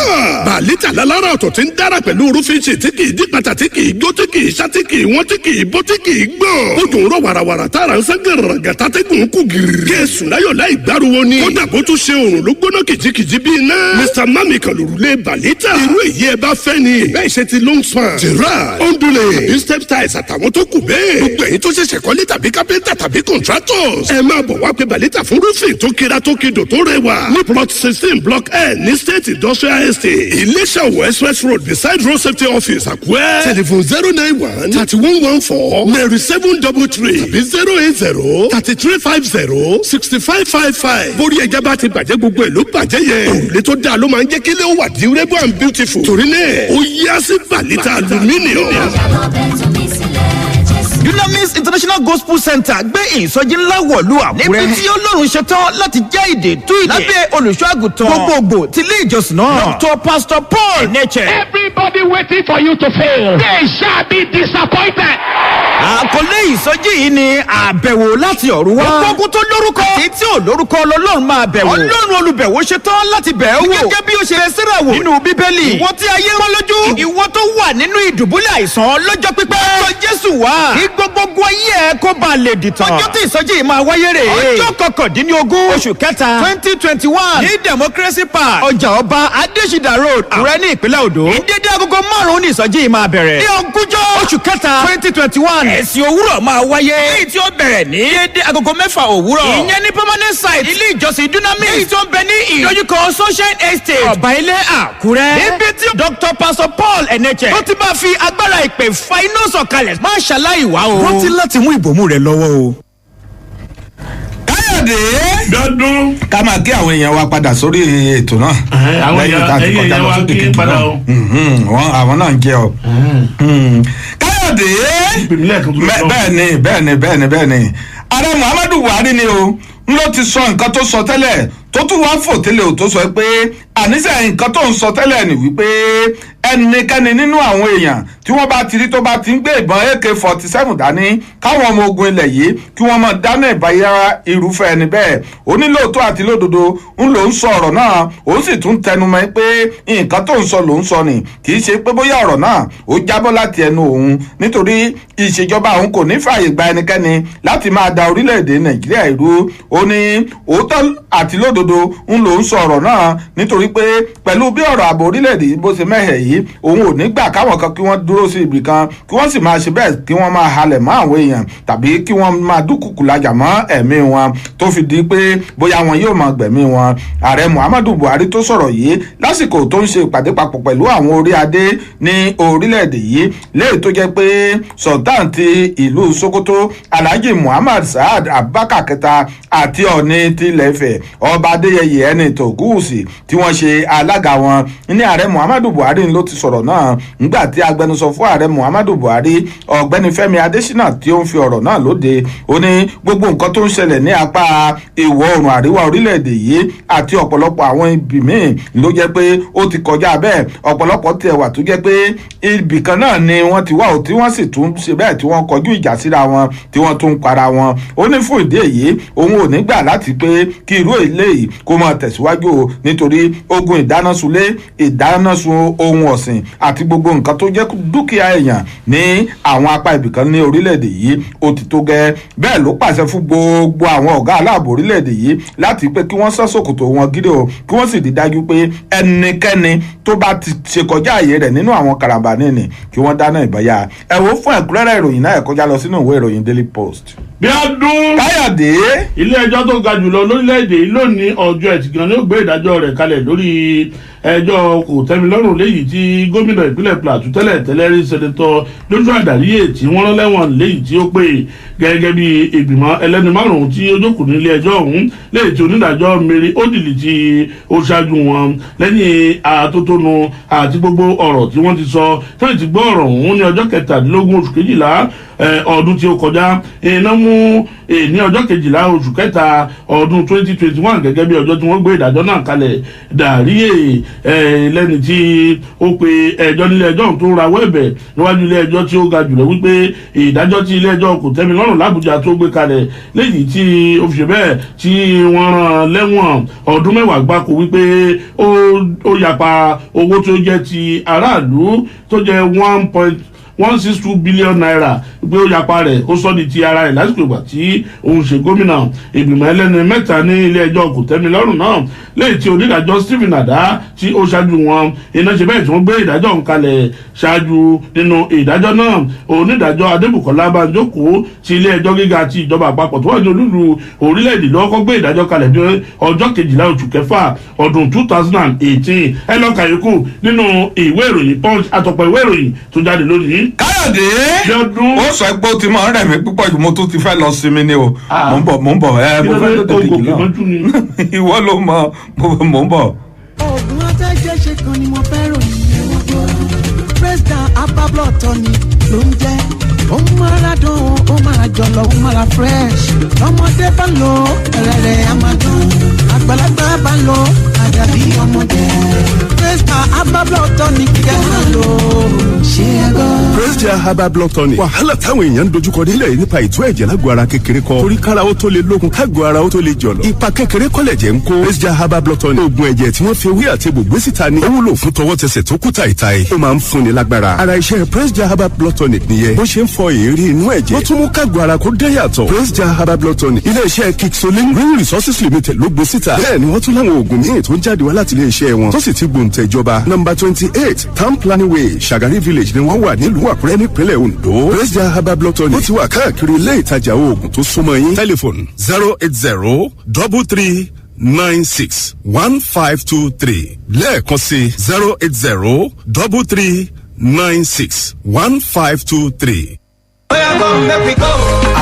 Balita lára ọ̀tọ̀ ti ń dára pẹ̀lú orúfin ṣe tí kì í dí pata tí kì í gbó tí kì í ṣá tí kì í wọ́n tí kì í bó tí kì í gbọ̀n. ó dùn rọ wàràwàrà tára ń sẹ́gẹ̀rẹ̀ gàtà tẹ́gùn kù gírí. kéésùn láyọ̀ láì gbárùwọ ni. kódà bó tún ṣe òrùn ló gbóná kìjikìji bí iná. Mr Mami kan lòrùlé Balita. irú èyí ẹ bá fẹ́ ni. ìbẹ́ ìṣe ti long span gerard ondule tàbí step tiles àtàwọn tó kù bẹ́ẹ̀. gbogbo ẹ̀yin tó ṣẹ̀ṣẹ̀ kọ́lé tàbí kápẹ́ntà tàbí contractors. ẹ máa bọ̀ wá pé Balita fún roofing tó kira tó kidò tó rẹwà. ní plot 16 block n ní state industrial estate Iléṣà Òwò express road beside road safety office Àkúrẹ́. telephone 091-3114 9733 tàbí 080-3350-6555. bórí ẹja bá ti bàjẹ́ gbogbo ẹ̀ ló bàjẹ́ yẹn. òrùlé tó dáa ló máa ń jẹ́ kílé ó wà durable and beautiful. torí náà ó yá sí Balita aluminium. Dunamis International Gospel Center gbé ìsọjí ńlá wọ̀lú Àkúrẹ́. níbi tí Ọlọ́run ṣetán láti jẹ́ ìdè tú ìdè. lábẹ́ olùṣọ́ àgùntàn gbogbogbò ti ilé ìjọsìn náà. Dr. Pastor Paul Eneche. Everybody waiting for you to fail. They shall be disappointed. àkọlé ìsọjí yìí ni àbẹ̀wò láti ọ̀run wá. gbogbo tó lórúkọ àti tí ò lórúkọ lọ́lọ́run máa bẹ̀wò. ọlọ́run olùbẹ̀wò ṣe tán láti bẹ̀ ẹ́ wò. gẹ́gẹ́ bí ó ṣe Síra wò nínú bíbélì. ìwọ tí ayé rán lójú. ìwọ tó wà nínú ìdùbúlẹ̀ àìsàn lọ́jọ́ pípẹ́. sọ Jésù wá. kí gbogbo ayé ẹ kó bá lè dìtàn. ọjọ́ tí ìsọjí yìí máa wáyé rè é. ọjọ́ kọkàndínlógún oṣù kẹta 2021 ní Democracy Park ọjà ọba Adésídà Road Àkúrẹ́ ní ìpínlẹ̀ Òndó. ní dédé agogo 5 ní ìsọjí yìí máa bẹ̀rẹ̀. ní ogúnjọ́ oṣù kẹta 2021 ẹ̀sìn òwúrọ̀ máa wáyé. èyí tí ó bẹ̀rẹ̀ ní dédé agogo 6 òwúrọ̀. ìyẹn ní permanent site ilé ìjọsìn Dunamis. èyí tó ń bẹ ní ìdójúkọ Sunshine Estate ọ̀bà ilé Àkúrẹ́. níbi tí Dr. Pastor Paul Eneche tó ti bá fi agbára ìpè fa iná sọ̀kalẹ̀ má ṣàlàyé wá o. rántí láti mú ìbomú rẹ lọ́wọ́ o. Káyọ̀dé. dọ́dún. ká máa kí àwọn èèyàn wa padà sórí ètò náà. àwọn èèyàn wa kí padà o. àwọn náà ń jẹ ọ. Káyọ̀dé. bẹ́ẹ̀ni ààrẹ Muhammadu Buhari ni o n ló ti sọ nǹkan tó sọ tẹ́lẹ̀ tó tún wá fòtélé ò tó sọ pé àníṣe nǹkan tó ń sọ tẹ́lẹ̀ ni wípé ẹnikẹ́ni nínú àwọn èèyàn tí wọ́n bá ti rí tó bá ti ń gbé ìbọn AK-47 dání káwọn ọmọ ogun ilẹ̀ yìí kí wọ́n máa dáná ìbáyá irúfẹ́ ẹni bẹ́ẹ̀ onílòótọ́ àti lódodo ń lò ń sọ ọ̀rọ̀ náà ó sì tún tẹnumọ́ pé nǹkan tó ń sọ ló ń sọ ni kì í ṣe pé bóyá ọ̀rọ̀ náà ó jábọ́ láti ẹnu òun nítorí ìṣèjọba òun kò ní fààyè gba ẹnikẹ́ni láti máa da orílẹ̀-èdè Nàìjíríà irú ó ní òótọ́ àti lódodo ń lò ń sọ ọ̀rọ̀ náà nítorí pé pẹ̀lú bí ọ̀rọ̀ ààbò orílẹ̀-èdè yìí bó ṣe mẹ́hẹ̀ yìí òun ò ní gbà káwọn kan kí wọ́n dúró sí ibì kan kí wọ́n sì máa ṣe bẹ́ẹ̀ kí wọ́n máa halẹ̀ mọ́ àwọn èèyàn tàbí kí wọ́n máa dúkùkù lajà mọ́ ẹ̀mí wọn tó fi di pé bóyá wọn yóò máa gbẹ̀mí wọn. ààrẹ Muhammadu Buhari tó sọ̀rọ̀ yìí lásìkò tó ń ṣe ìpàdé papọ̀ pẹ̀lú àwọn orí adé ní orílẹ̀-èdè yìí léyìí tó jẹ́ pé Sultan ti ìlú Sokoto Alhaji Muhammad Saad Abubakar kẹta àti Ọ̀ọ̀ni tilẹ̀ Ifẹ̀ ọba Adéyẹyè ẹni Tògúùsì tí wọ́n ṣe alága wọn ní ààrẹ Muhammadu Buhari ló ti sọ̀rọ̀ náà nígbà tí agbẹnusọ fún ààrẹ Muhammadu Buhari ọ̀gbẹ́ni Fẹ́mi Adésínà tí ó ń fi ọ̀rọ̀ náà lóde ó ní gbogbo nǹkan tó ń ṣẹlẹ̀ ní apá ìwọ̀ oòrùn àríwá orílẹ̀-èdè yìí àti ọ̀pọ̀lọpọ̀ àwọn ibì míì ló jẹ́ pé ó ti kọjá bẹ́ẹ̀ ọ̀pọ̀lọpọ̀ tiẹ̀ wà tó jẹ́ pé ibì kan náà ni wọ́n ti wá ò tí wọ́n sì tún ṣe bẹ́ẹ̀ tí wọ́n kọjú ìjà síra wọn tí wọ́n tún para wọn ó ní fún ìdí èyí òun ò ní gbà láti pé kí irú eléyìí kó máa tẹ̀síwájú o nítorí ogun ìdánásunlé ìdánásun ohun ọ̀sìn àti gbogbo nǹkan tó jẹ́ dúkìá èèyàn ní àwọn apá ibìkan ní orílẹ̀-èdè yìí ó ti tó gẹ́ bẹ́ẹ̀ ló pàṣẹ fún gbogbo àwọn ọ̀gá aláàbò orílẹ̀-èdè yìí láti pé kí wọ́n sán ṣòkòtò wọn gídé o kí wọ́n sì rí dájú pé ẹnikẹ́ni tó bá ti ṣe kọjá àyè rẹ̀ nínú àwọn karambani ni kí wọ́n dáná ìbáyà ẹ wo fún ẹ̀kúnrẹ́rẹ́ ìròyìn náà ẹ kọjá lọ sínú ìwé ìròyìn Daily Post. bí ọdún Káyọ̀dé. ilé ẹjọ́ tó ga jùlọ lórílẹ̀‐èdè yìí lónìí ọjọ́ ẹtì gan ni ó gbé ìdájọ́ rẹ̀ kalẹ̀ lórí ẹjọ́ kòtẹ́milọ́rùn léyìí tí gómìnà ìpínlẹ̀ Plateau tẹ́lẹ̀ rí sẹ́nẹ́tọ̀ Joshua Dariye tí wọ́n rán lẹ́wọ̀n léyìí tí ó pè gẹ́gẹ́ bí ìgbìmọ̀ ẹlẹ́ni márùn-ún tí ó jókòó nílé ẹjọ́ ọ̀hún léyìí tí onídàájọ́ Mary Odili tí ó ṣáájú wọn lẹ́yìn àtótónu àti gbogbo ọ̀rọ̀ tí wọ́n ti sọ tí wọ́n ti gbọ́ ọ̀rọ̀ ọ̀hún ní ọjọ́ 17 oṣù kejìlá ọdún tí ó kọjá iná mú ní ọjọ́ kejìlá oṣù kẹta ọdún 2021 gẹ́gẹ́ bí ọjọ́ tí wọ́n gbé ìdájọ́ náà kalẹ̀ Dariye lẹ́ni tí ó pe ẹjọ́ nílé ẹjọ́ tó rawọ́ ẹ̀bẹ̀ níwájú ilé ẹjọ́ tí ó ga jùlọ wípé ìdájọ́ tí ilé ẹjọ́ Kòtẹ́milọ́rùn l'Àbújá tó gbé kalẹ̀ léyìí tí ó fi ṣe bẹ́ẹ̀ tí wọ́n rán lẹ́wọ̀n ọdún 10 gbáko wípé ó yapa owó tó jẹ́ ti aráàlú tó jẹ́ 1.162 billion naira pé ó yapa rẹ̀ ó sọ di ti ara rẹ̀ lásìkò ìgbà tí òun ṣe gómìnà ìgbìmọ̀ ẹlẹ́ni mẹ́ta ní ilé ẹjọ́ Kòtẹ́milọ́rùn náà lẹ́yìn tí onídàájọ́ Stephen Ada tí ó ṣáájú wọn iná ṣe bẹ́ẹ̀ tí wọ́n gbé ìdájọ́ ọ̀hún kalẹ̀ ṣáájú nínú ìdájọ́ náà onídàájọ́ Adébùkọ́lá Bánjókòó ti ilé ẹjọ́ gíga ti ìjọba àpapọ̀ tó wà ní olúlu orílẹ̀-èdè lọ́kọ́ gbé ìdájọ́ kalẹ̀ ní ọjọ́ 12 oṣù kẹfà ọdún 2018 ẹ lọ kà yòókù nínú ìwé ìròyìn Punch àtọ̀pọ̀ ìwé ìròyìn tó jáde lónìí. Káyọ̀dé ó sọ pé ó ti máa ń rẹ̀ mí púpọ̀ jù mo tún ti fẹ́ lọ sinmi ni o mo ń bọ̀ mo fẹ́ tó tètè kìlọ̀ ìwọ ló mọ mo ń bọ̀. oògùn atẹ́jẹ́ ṣe kan ni mo fẹ́ ròyìn ẹ̀wọ̀n gbọ́ president abablo tọ́ni ló ń jẹ́ ó máa dùn ó máa jọ̀lọ̀ ó máa fresh ọmọdé bá lò ẹ̀rẹ̀rẹ̀ amadun àgbàlagbà bá lò àdàbí ọmọdé president abablo tọ́ni kíkẹ́ máa lò. Praise Herbal Blood Tonic. Wàhálà táwọn èèyàn ń dojúkọ nílẹ̀ nípa ìtú ẹ̀jẹ̀ lágọ̀ọ́ ara kékeré kọ́. Torí kára ó tó lè lókun kágọ̀ọ́ ara ó tó lè jọ̀lọ̀. Ipa kékeré kọ́lẹ̀ jẹ́ ń kó. Praise Herbal Blood Tonic. Oògùn ẹ̀jẹ̀ tí wọ́n fi ewé àti egbò gbé síta ni. Ó wúlò fún tọwọ́tẹsẹ̀ tó kú tàìtàì. Ó máa ń fúnni lágbára. Ara iṣẹ́ Praise Herbal Blood Tonic nìyẹn. Bó ṣe ń fọ èérí inú ẹ̀jẹ̀. Ó tún mú kágọ̀ọ́ ara kó dá yàtọ̀. Praise Herbal Blood Tonic. Ilé-iṣẹ́ Kixolin Green Resources Limited ló gbé síta. Bẹ́ẹ̀ ni wọ́n tún láwọn oògùn míì tó ń jáde wá láti ilé-iṣẹ́ wọn. Tó sì ti gbòǹtẹ̀ ìjọba. Number 28 Town Planning Way Shagari Village ni wọ́n wà nílùú Àkúrẹ́ nípínlẹ̀ Ondo. Praise Herbal Blood Tonic. Ó ti wà káàkiri ilé ìtajà oògùn tó súnmọ́ yín. Tẹlifóònù 080-3396-1523. Lẹ́ẹ̀kan sí 080-3396-1523.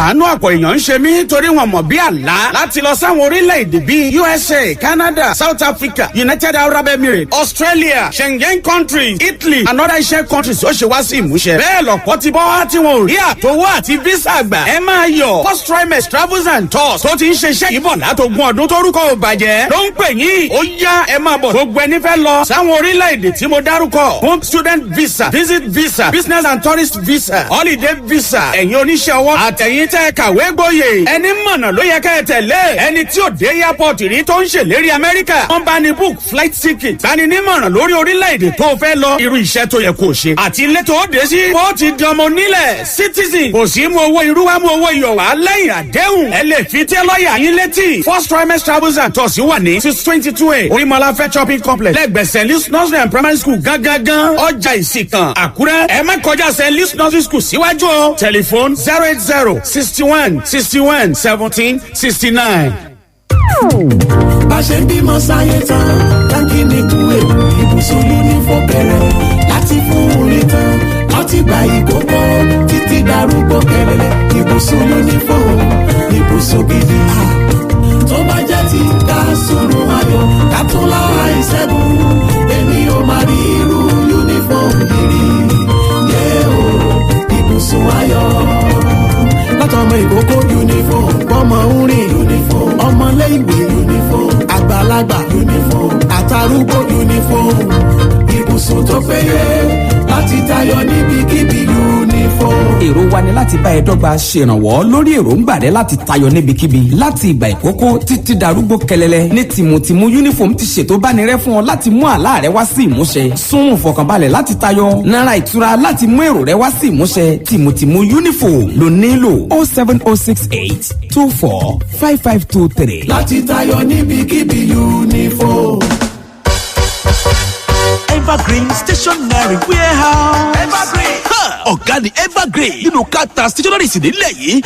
àánú ọ̀pọ̀ èèyàn ń ṣe mí torí wọn mọ̀ bí àlá láti lọ sáwọn orílẹ̀-èdè bíi USA, Canada, South Africa, United Arab Emirates, Australia, Schengen countries, Italy and other Asian countries ó ṣe wá sí ìmúṣẹ. bẹ́ẹ̀ lọ́pọ̀ ti bọ́ wá tí wọn ò rí àtọwọ́ àti visa gbà. ẹ máa yọ̀ First Trimester Travels and Tours tó ti ń ṣiṣẹ́ ìbọ̀ látọ̀gún ọdún tórúkọ ò bàjẹ́ ló ń pè yín. ó yá ẹ máa bọ̀ gbogbo ẹni fẹ́ lọ sáwọn orílẹ̀-èdè tí mo dárúkọ fún student visa, visit visa, business and tourist visa, holiday visa. ẹ̀yin oníṣẹ́ ọwọ́ àtẹ̀yìn tẹ́ kàwé gboyè. ẹni mọ̀nà ló yẹ ká ẹ tẹ̀lé. ẹni tí ò dé airport rí tó ń ṣèlérí Amẹ́ríkà. wọ́n bá ní book flight ticket. báni nímọ̀ràn lórí orílẹ̀-èdè tó fẹ́ lọ. irú iṣẹ́ tó yẹ kó o ṣe. àti ilé tó dé sí. ó ti di ọmọ onílẹ̀ citizen. kò sí mú owó irú wa mú owó iyọ̀ wá lẹ́yìn àdéhùn. ẹ lè fi tẹ́ lọ́ọ̀yà yín létí. First Trimester Travels and Tours wà ní 622A Orímọ̀láfẹ́ shopping complex lẹ́gbẹ̀ẹ́ St. Louis Nursery and Primary School gángan ọjà Ìsìnkàn Àkúrẹ́. ẹ má kọjá St. Louis Nursery School síwájú o. telephone 080-61-17-69. bá ṣe ń bímọ sáyé tán táǹkì ní kú èkó ibùsùn uniform bẹ̀rẹ̀ láti fún orin tán láti gba ìkókó títí darúgbó kẹlẹ́lẹ́ ibùsùn uniform ibùsùn gidi. tó bá jẹ́ ti ká sùnrùn ayọ̀ ká tún lára ìṣẹ́gun èmi ò máa rí irú uniform gidi. yẹ́ o ibùsùn ayọ̀ látọmọ ìkókó uniform ọmọ orin uniform ọmọléèwé uniform àgbàlagbà uniform àtàrúgbó uniform ibùsùn tó péye láti tayọ níbikíbi uniform. èrò wa ni láti bá ẹ dọ́gba ṣèrànwọ́ lórí èròǹgbà rẹ láti tayọ níbikíbi láti ìgbà ìkókó títí darúgbó kẹlẹlẹ ní tìmùtìmù uniform ti ṣètò bánirẹ fún ọ láti mú àlá rẹ wá sí ìmúṣẹ súnmù fọkànbalẹ̀ láti tayọ náírà ìtura láti mú èrò rẹ wá sí ìmúṣẹ tìmùtìmù uniform ló nílò 07068245523. láti tayọ níbikíbi uniform. Evergreen Stationery Warehouse. Evergreen. Ọ̀gá ni Evergreen nínú kata stationeries nílẹ̀ yìí.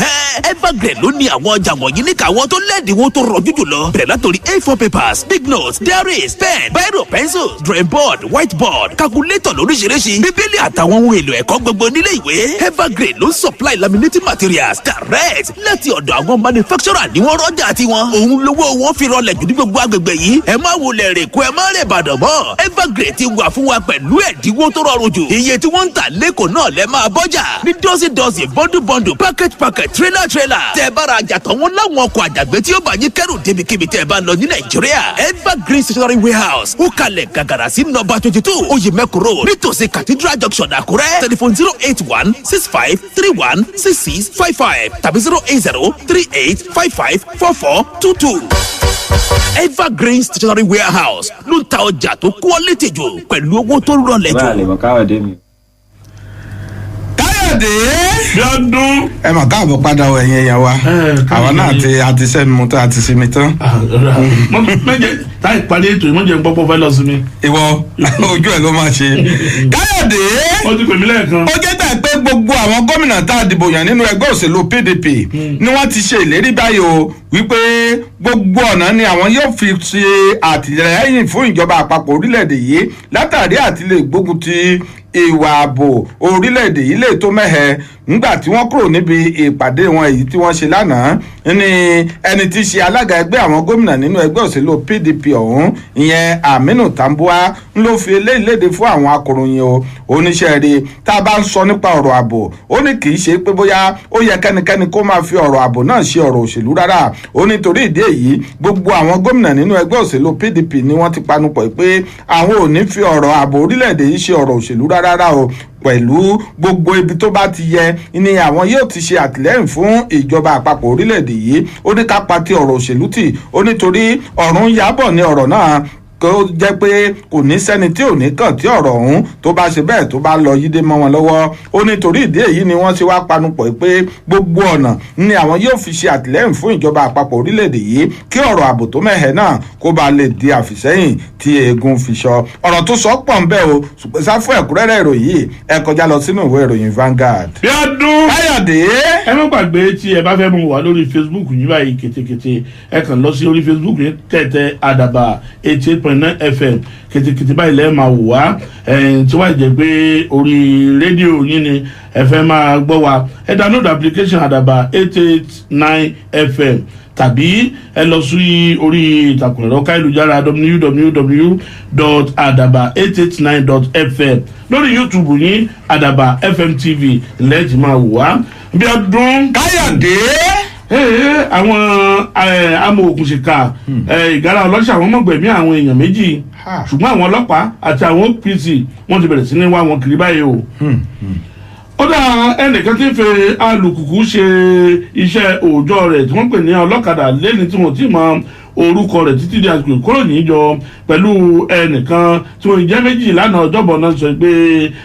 Evergreen ló ní àwọn ọjà wọ̀nyí ní káwọn tó lẹ́dínwó tó rọ̀jú jùlọ. Bẹ̀rẹ̀ látòrí A4 papers, big notes, diaries, pen, biro, pencil, drawing board, whiteboard, calculator lóríṣiríṣi, bíbélì àtàwọn ohun èlò ẹ̀kọ́ gbogbo nílé ìwé. Evergreen ló ń supply laminating materials direct láti ọ̀dọ̀ àwọn manufacturer ní wọ́n rọ́jà tiwọn. Òun lówó wọn fi rọlẹ̀ jù ní gbogbo agbègbè yìí. Ẹ má wulẹ̀ rè kó ẹ má rè bàdàn mọ́. Evergreen ti wà fún wa pẹ̀lú ẹ̀dínwó tó rọrùn jù. Iye tí wọ́n ń tà lẹ́kọ̀ọ́ náà lẹ́ máa bọ́jà ní dọ́sídọ́sí bọ́ndù packet trailer. tẹ́ bára àjàtọ̀ wọn láwọn ọkọ̀ àjàgbé tí ó bá yín kẹ́rù débikíbi tẹ́ bá lọ ní Nàìjíríà. Evergreen Stationery Warehouse ó kalẹ̀ gàgàrà sí nọ́mbà 22 Oyèmẹ́kù Road nítòsí Cathedral Junction Àkúrẹ́. tẹlifon 08165316655 tàbí 08038554422. Evergreen Stationery Warehouse ló ń ta ọjà tó quality jù pẹ̀lú owó tó rọlẹ̀ jù. káyọ̀dé yọdún. ẹ mà káàbọ̀ padà wọ ẹ̀yìn ẹ̀yà wa àwa náà àti sẹ́nu mu tán àti sinmi tán. mẹ́jẹ táì parí ètò ìmọ̀jẹ̀ ń gbọ́pọ̀ fẹ́ lọ sí mi. ìwọ ojú ẹ̀ ló máa ṣe. káyọ̀dé ó ti pè mí lẹ́ẹ̀kan. ó jẹ́ tà pé gbogbo àwọn gómìnà tá a dìbò yàn nínú ẹgbẹ́ òṣèlú PDP ni wọ́n ti ṣe ìlérí báyìí o wípé gbogbo ọ̀nà ni àwọn yóò fi ṣe àtìlẹ́yìn fún ìjọba àpapọ̀ orílẹ̀-èdè yìí látàrí àtìlẹ́ gbógun ti ìwà ààbò orílẹ̀-èdè yìí lè tó mẹ́hẹ̀ nígbà tí wọ́n kúrò níbi ìpàdé wọn èyí tí wọ́n ṣe lánàá ní ẹni tí í ṣe alága ẹgbẹ́ àwọn gómìnà nínú ẹgbẹ́ òṣèlú PDP ọ̀hún ìyẹn Aminu Tambuwa ń ló fi eléyìí léde fún àwọn akọ̀ròyìn o oníṣẹ́ rí tá a bá ń sọ nípa ọ̀rọ̀ ààbò ó ní kì í ṣe pé bóyá ó yẹ kẹ́nikẹ́ni kó máa fi ọ̀rọ̀ ààbò náà ṣe ọ̀rọ̀ òṣèlú rárá ó ní torí ìdí èyí gbogbo àwọn gómìnà nínú ẹgbẹ́ òṣèlú PDP ni wọ́n ti panupọ̀ pé àwọn ò ní fi ọ̀rọ̀ ààbò orílẹ̀-èdè yìí ṣe ọ̀rọ̀ òṣèlú rárá rárá o pẹ̀lú gbogbo ibi tó bá ti yẹ ni àwọn yóò ti ṣe àtìlẹ́yìn fún ìjọba àpapọ̀ orílẹ̀-èdè yìí ó ní ká pa ti ọ̀rọ̀ òṣèlú tì ó nítorí ọ̀run yábọ̀ ní ọ̀rọ̀ náà kó jẹ́ pé kò ní sẹ́ni tí ò ní kàn tí ọ̀rọ̀ ọ̀hún tó bá ṣe bẹ́ẹ̀ tó bá lọ yídé mọ́ wọn lọ́wọ́ ó nítorí ìdí èyí ni wọ́n ṣe wá panupọ̀ pé gbogbo ọ̀nà ni àwọn yóò fi ṣe àtìlẹ́yìn fún ìjọba àpapọ̀ orílẹ̀-èdè yìí kí ọ̀rọ̀ ààbò tó mẹ́hẹ̀ náà kó ba lè di àfìsẹ́yìn tí eegun fi sọ ọ̀rọ̀ tó sọ pọ̀ ń bẹ́ o ṣùgbọ́n sá fún ẹ̀kúnrẹ́rẹ́ ìròyìn yìí ẹ kọjá lọ sínú ìwé ìròyìn Vanguard. bí ọdún Káyọ̀dé. ẹ má gbàgbé tí ẹ bá fẹ́ mú wa lórí Facebook yìí báyìí kétékété ẹ kàn lọ sí orí Facebook yìí tẹ̀tẹ̀ àdàbà 88.9 FM kétékété báyìí lẹ́ẹ̀ máa wò wá tí wàá jẹ́ pé orí rédíò yín ni ẹ fẹ́ máa gbọ́ wa ẹ download application àdàbà 889 FM tàbí ẹ lọ sí orí ìtàkùn ẹ̀rọ káyélujára www.adaba889.fm lórí YouTube yín àdàbà FM TV lẹ́ẹ̀tì máa wò wá bí ọdún. Káyọ̀dé. àwọn amòòkùnṣìkà ìgárá ọlọ́ṣà wọn mọ̀gbẹ̀mí àwọn èèyàn méjì ṣùgbọ́n àwọn ọlọ́pàá àti àwọn OPC wọ́n ti bẹ̀rẹ̀ sí ní wá wọn kiri báyìí o. ó dá ẹnìkan tí ń fẹ́ alùpùpù ṣe iṣẹ́ òòjọ́ rẹ̀ tí wọ́n pè ní ọlọ́kadà lẹ́ni tí wọ́n ti mọ orúkọ rẹ̀ títí di àsìkò kúrò níjọ pẹ̀lú ẹnìkan tí wọ́n jẹ́ méjì lánàá ọjọ́bọ̀ náà sọ pé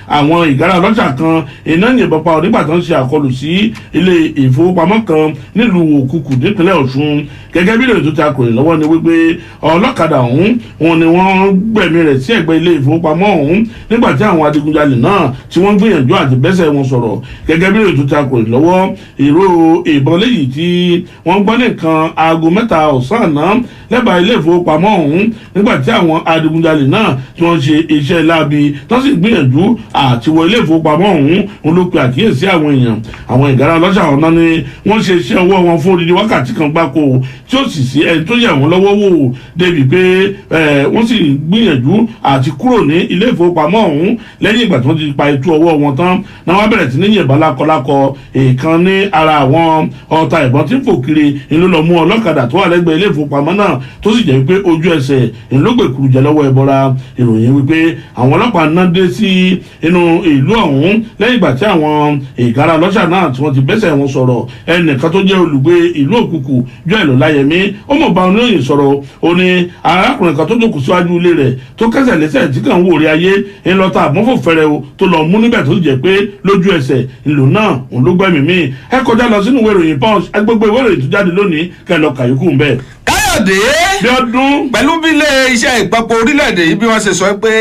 àwọn ìgárá ọlọ́ṣà kan iná yìnbọn pa onígbà tó ń ṣe àkọlù sí ilé ìfowópamọ́ kan nílùú Òkùkù nípínlẹ̀ Ọ̀ṣun gẹ́gẹ́ bí ìròyìn tó ti akọ̀ròyìn lọ́wọ́ ni wípé ọlọ́kadà ọ̀hún wọn ni wọ́n gbẹ̀mí rẹ̀ sí ẹ̀gbẹ́ ilé ìfowópamọ́ ọ̀hún nígbà tí àwọn adigunjalè náà tí wọ́n gbìyànjú àti bẹ́sẹ̀ wọn sọ̀rọ̀ gẹ́gẹ́ bí ìròyìn tó ti akọ̀ròyìn lọ́wọ́ ìró ìbọn léyìí tí wọ́n gbọ́ nìkan aago 7 ọ̀sán àná lẹ́bàá ilé ìfowópamọ́ ọ̀hún nígbà tí àwọn adigunjalè náà tí wọ́n ṣe iṣẹ́ láabi tó sì gbìyànjú àti wọ ilé ìfowópamọ́ ọ̀hún wọn ló pe àkíyèsí àwọn èèyàn àwọn ìgárá ọlọ́ṣà ọ̀nà ni wọ́n ṣe iṣẹ́ ọwọ́ wọn fún odidi wákàtí kan gbáko tí ó sì sí ẹni tó yẹ wọ́n lọ́wọ́ wò débi pé wọ́n sì gbìyànjú àti kúrò ní ilé ìfowópamọ́ ọ̀hún lẹ́yìn ìgbà tí wọ́n ti pa ètò ọwọ́ wọn tán náà wọ́n bẹ̀rẹ̀ sí ní yìnbọn lákọlákọ èèkan ní ara àwọn ọta ìbọn tí ń fò kiri ìlú lọ mú ọlọ́kadà tó wà lẹ́gbẹ̀ẹ́ ilé ìfowópamọ́ náà tó sì jẹ́ wípé ojú ẹsẹ̀ ìlógbèkuru jẹ́ lọ́wọ́ ẹbọra ìròyìn wípé àwọn ọlọ́pàá náà dé sí inú ìlú ọ̀hún lẹ́yìn ìgbà tí àwọn ìgárá ọlọ́ṣà náà tí wọ́n ti bẹ́sẹ̀ wọn sọ̀rọ̀ ẹnìkan tó jẹ́ olùgbé ìlú Òkùkù Joel Ọláyẹmí ó mọ̀ bá oníròyìn sọ̀rọ̀ ó ní arákùnrin kan tó jókòó síwájú ilé rẹ̀ tó kẹsẹ̀ lẹ́sẹ̀ tí kàn ń wò rí ayé ńlọta àbọ̀fò fẹ́rẹ̀ o tó lọ mú níbẹ̀ tó jẹ́ pé lójú ẹsẹ̀ ìlú náà òun ló gbẹ́mìí mì ẹ kọjá lọ sínú ìwé ìròyìn Punch gbogbo ìwé ìròyìn tó jáde lónìí kẹ́ lọ kàyókù ń bẹ́ẹ̀. Káyọ̀dé pẹ̀lú bí ilé iṣẹ́ ìpapò orílẹ̀-èdè yìí bí wọ́n ṣe sọ pé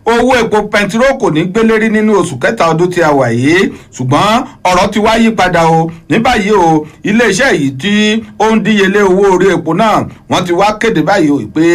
owó epo pẹntiró kò ní gbélérí nínú oṣù kẹta ọdún tí a wà yìí ṣùgbọ́n ọ̀rọ̀ ti wá yí padà o ní báyìí o ilé iṣẹ́ yìí tí ó ń díyelé owó orí epo náà wọ́n ti wá kéde báyìí o pé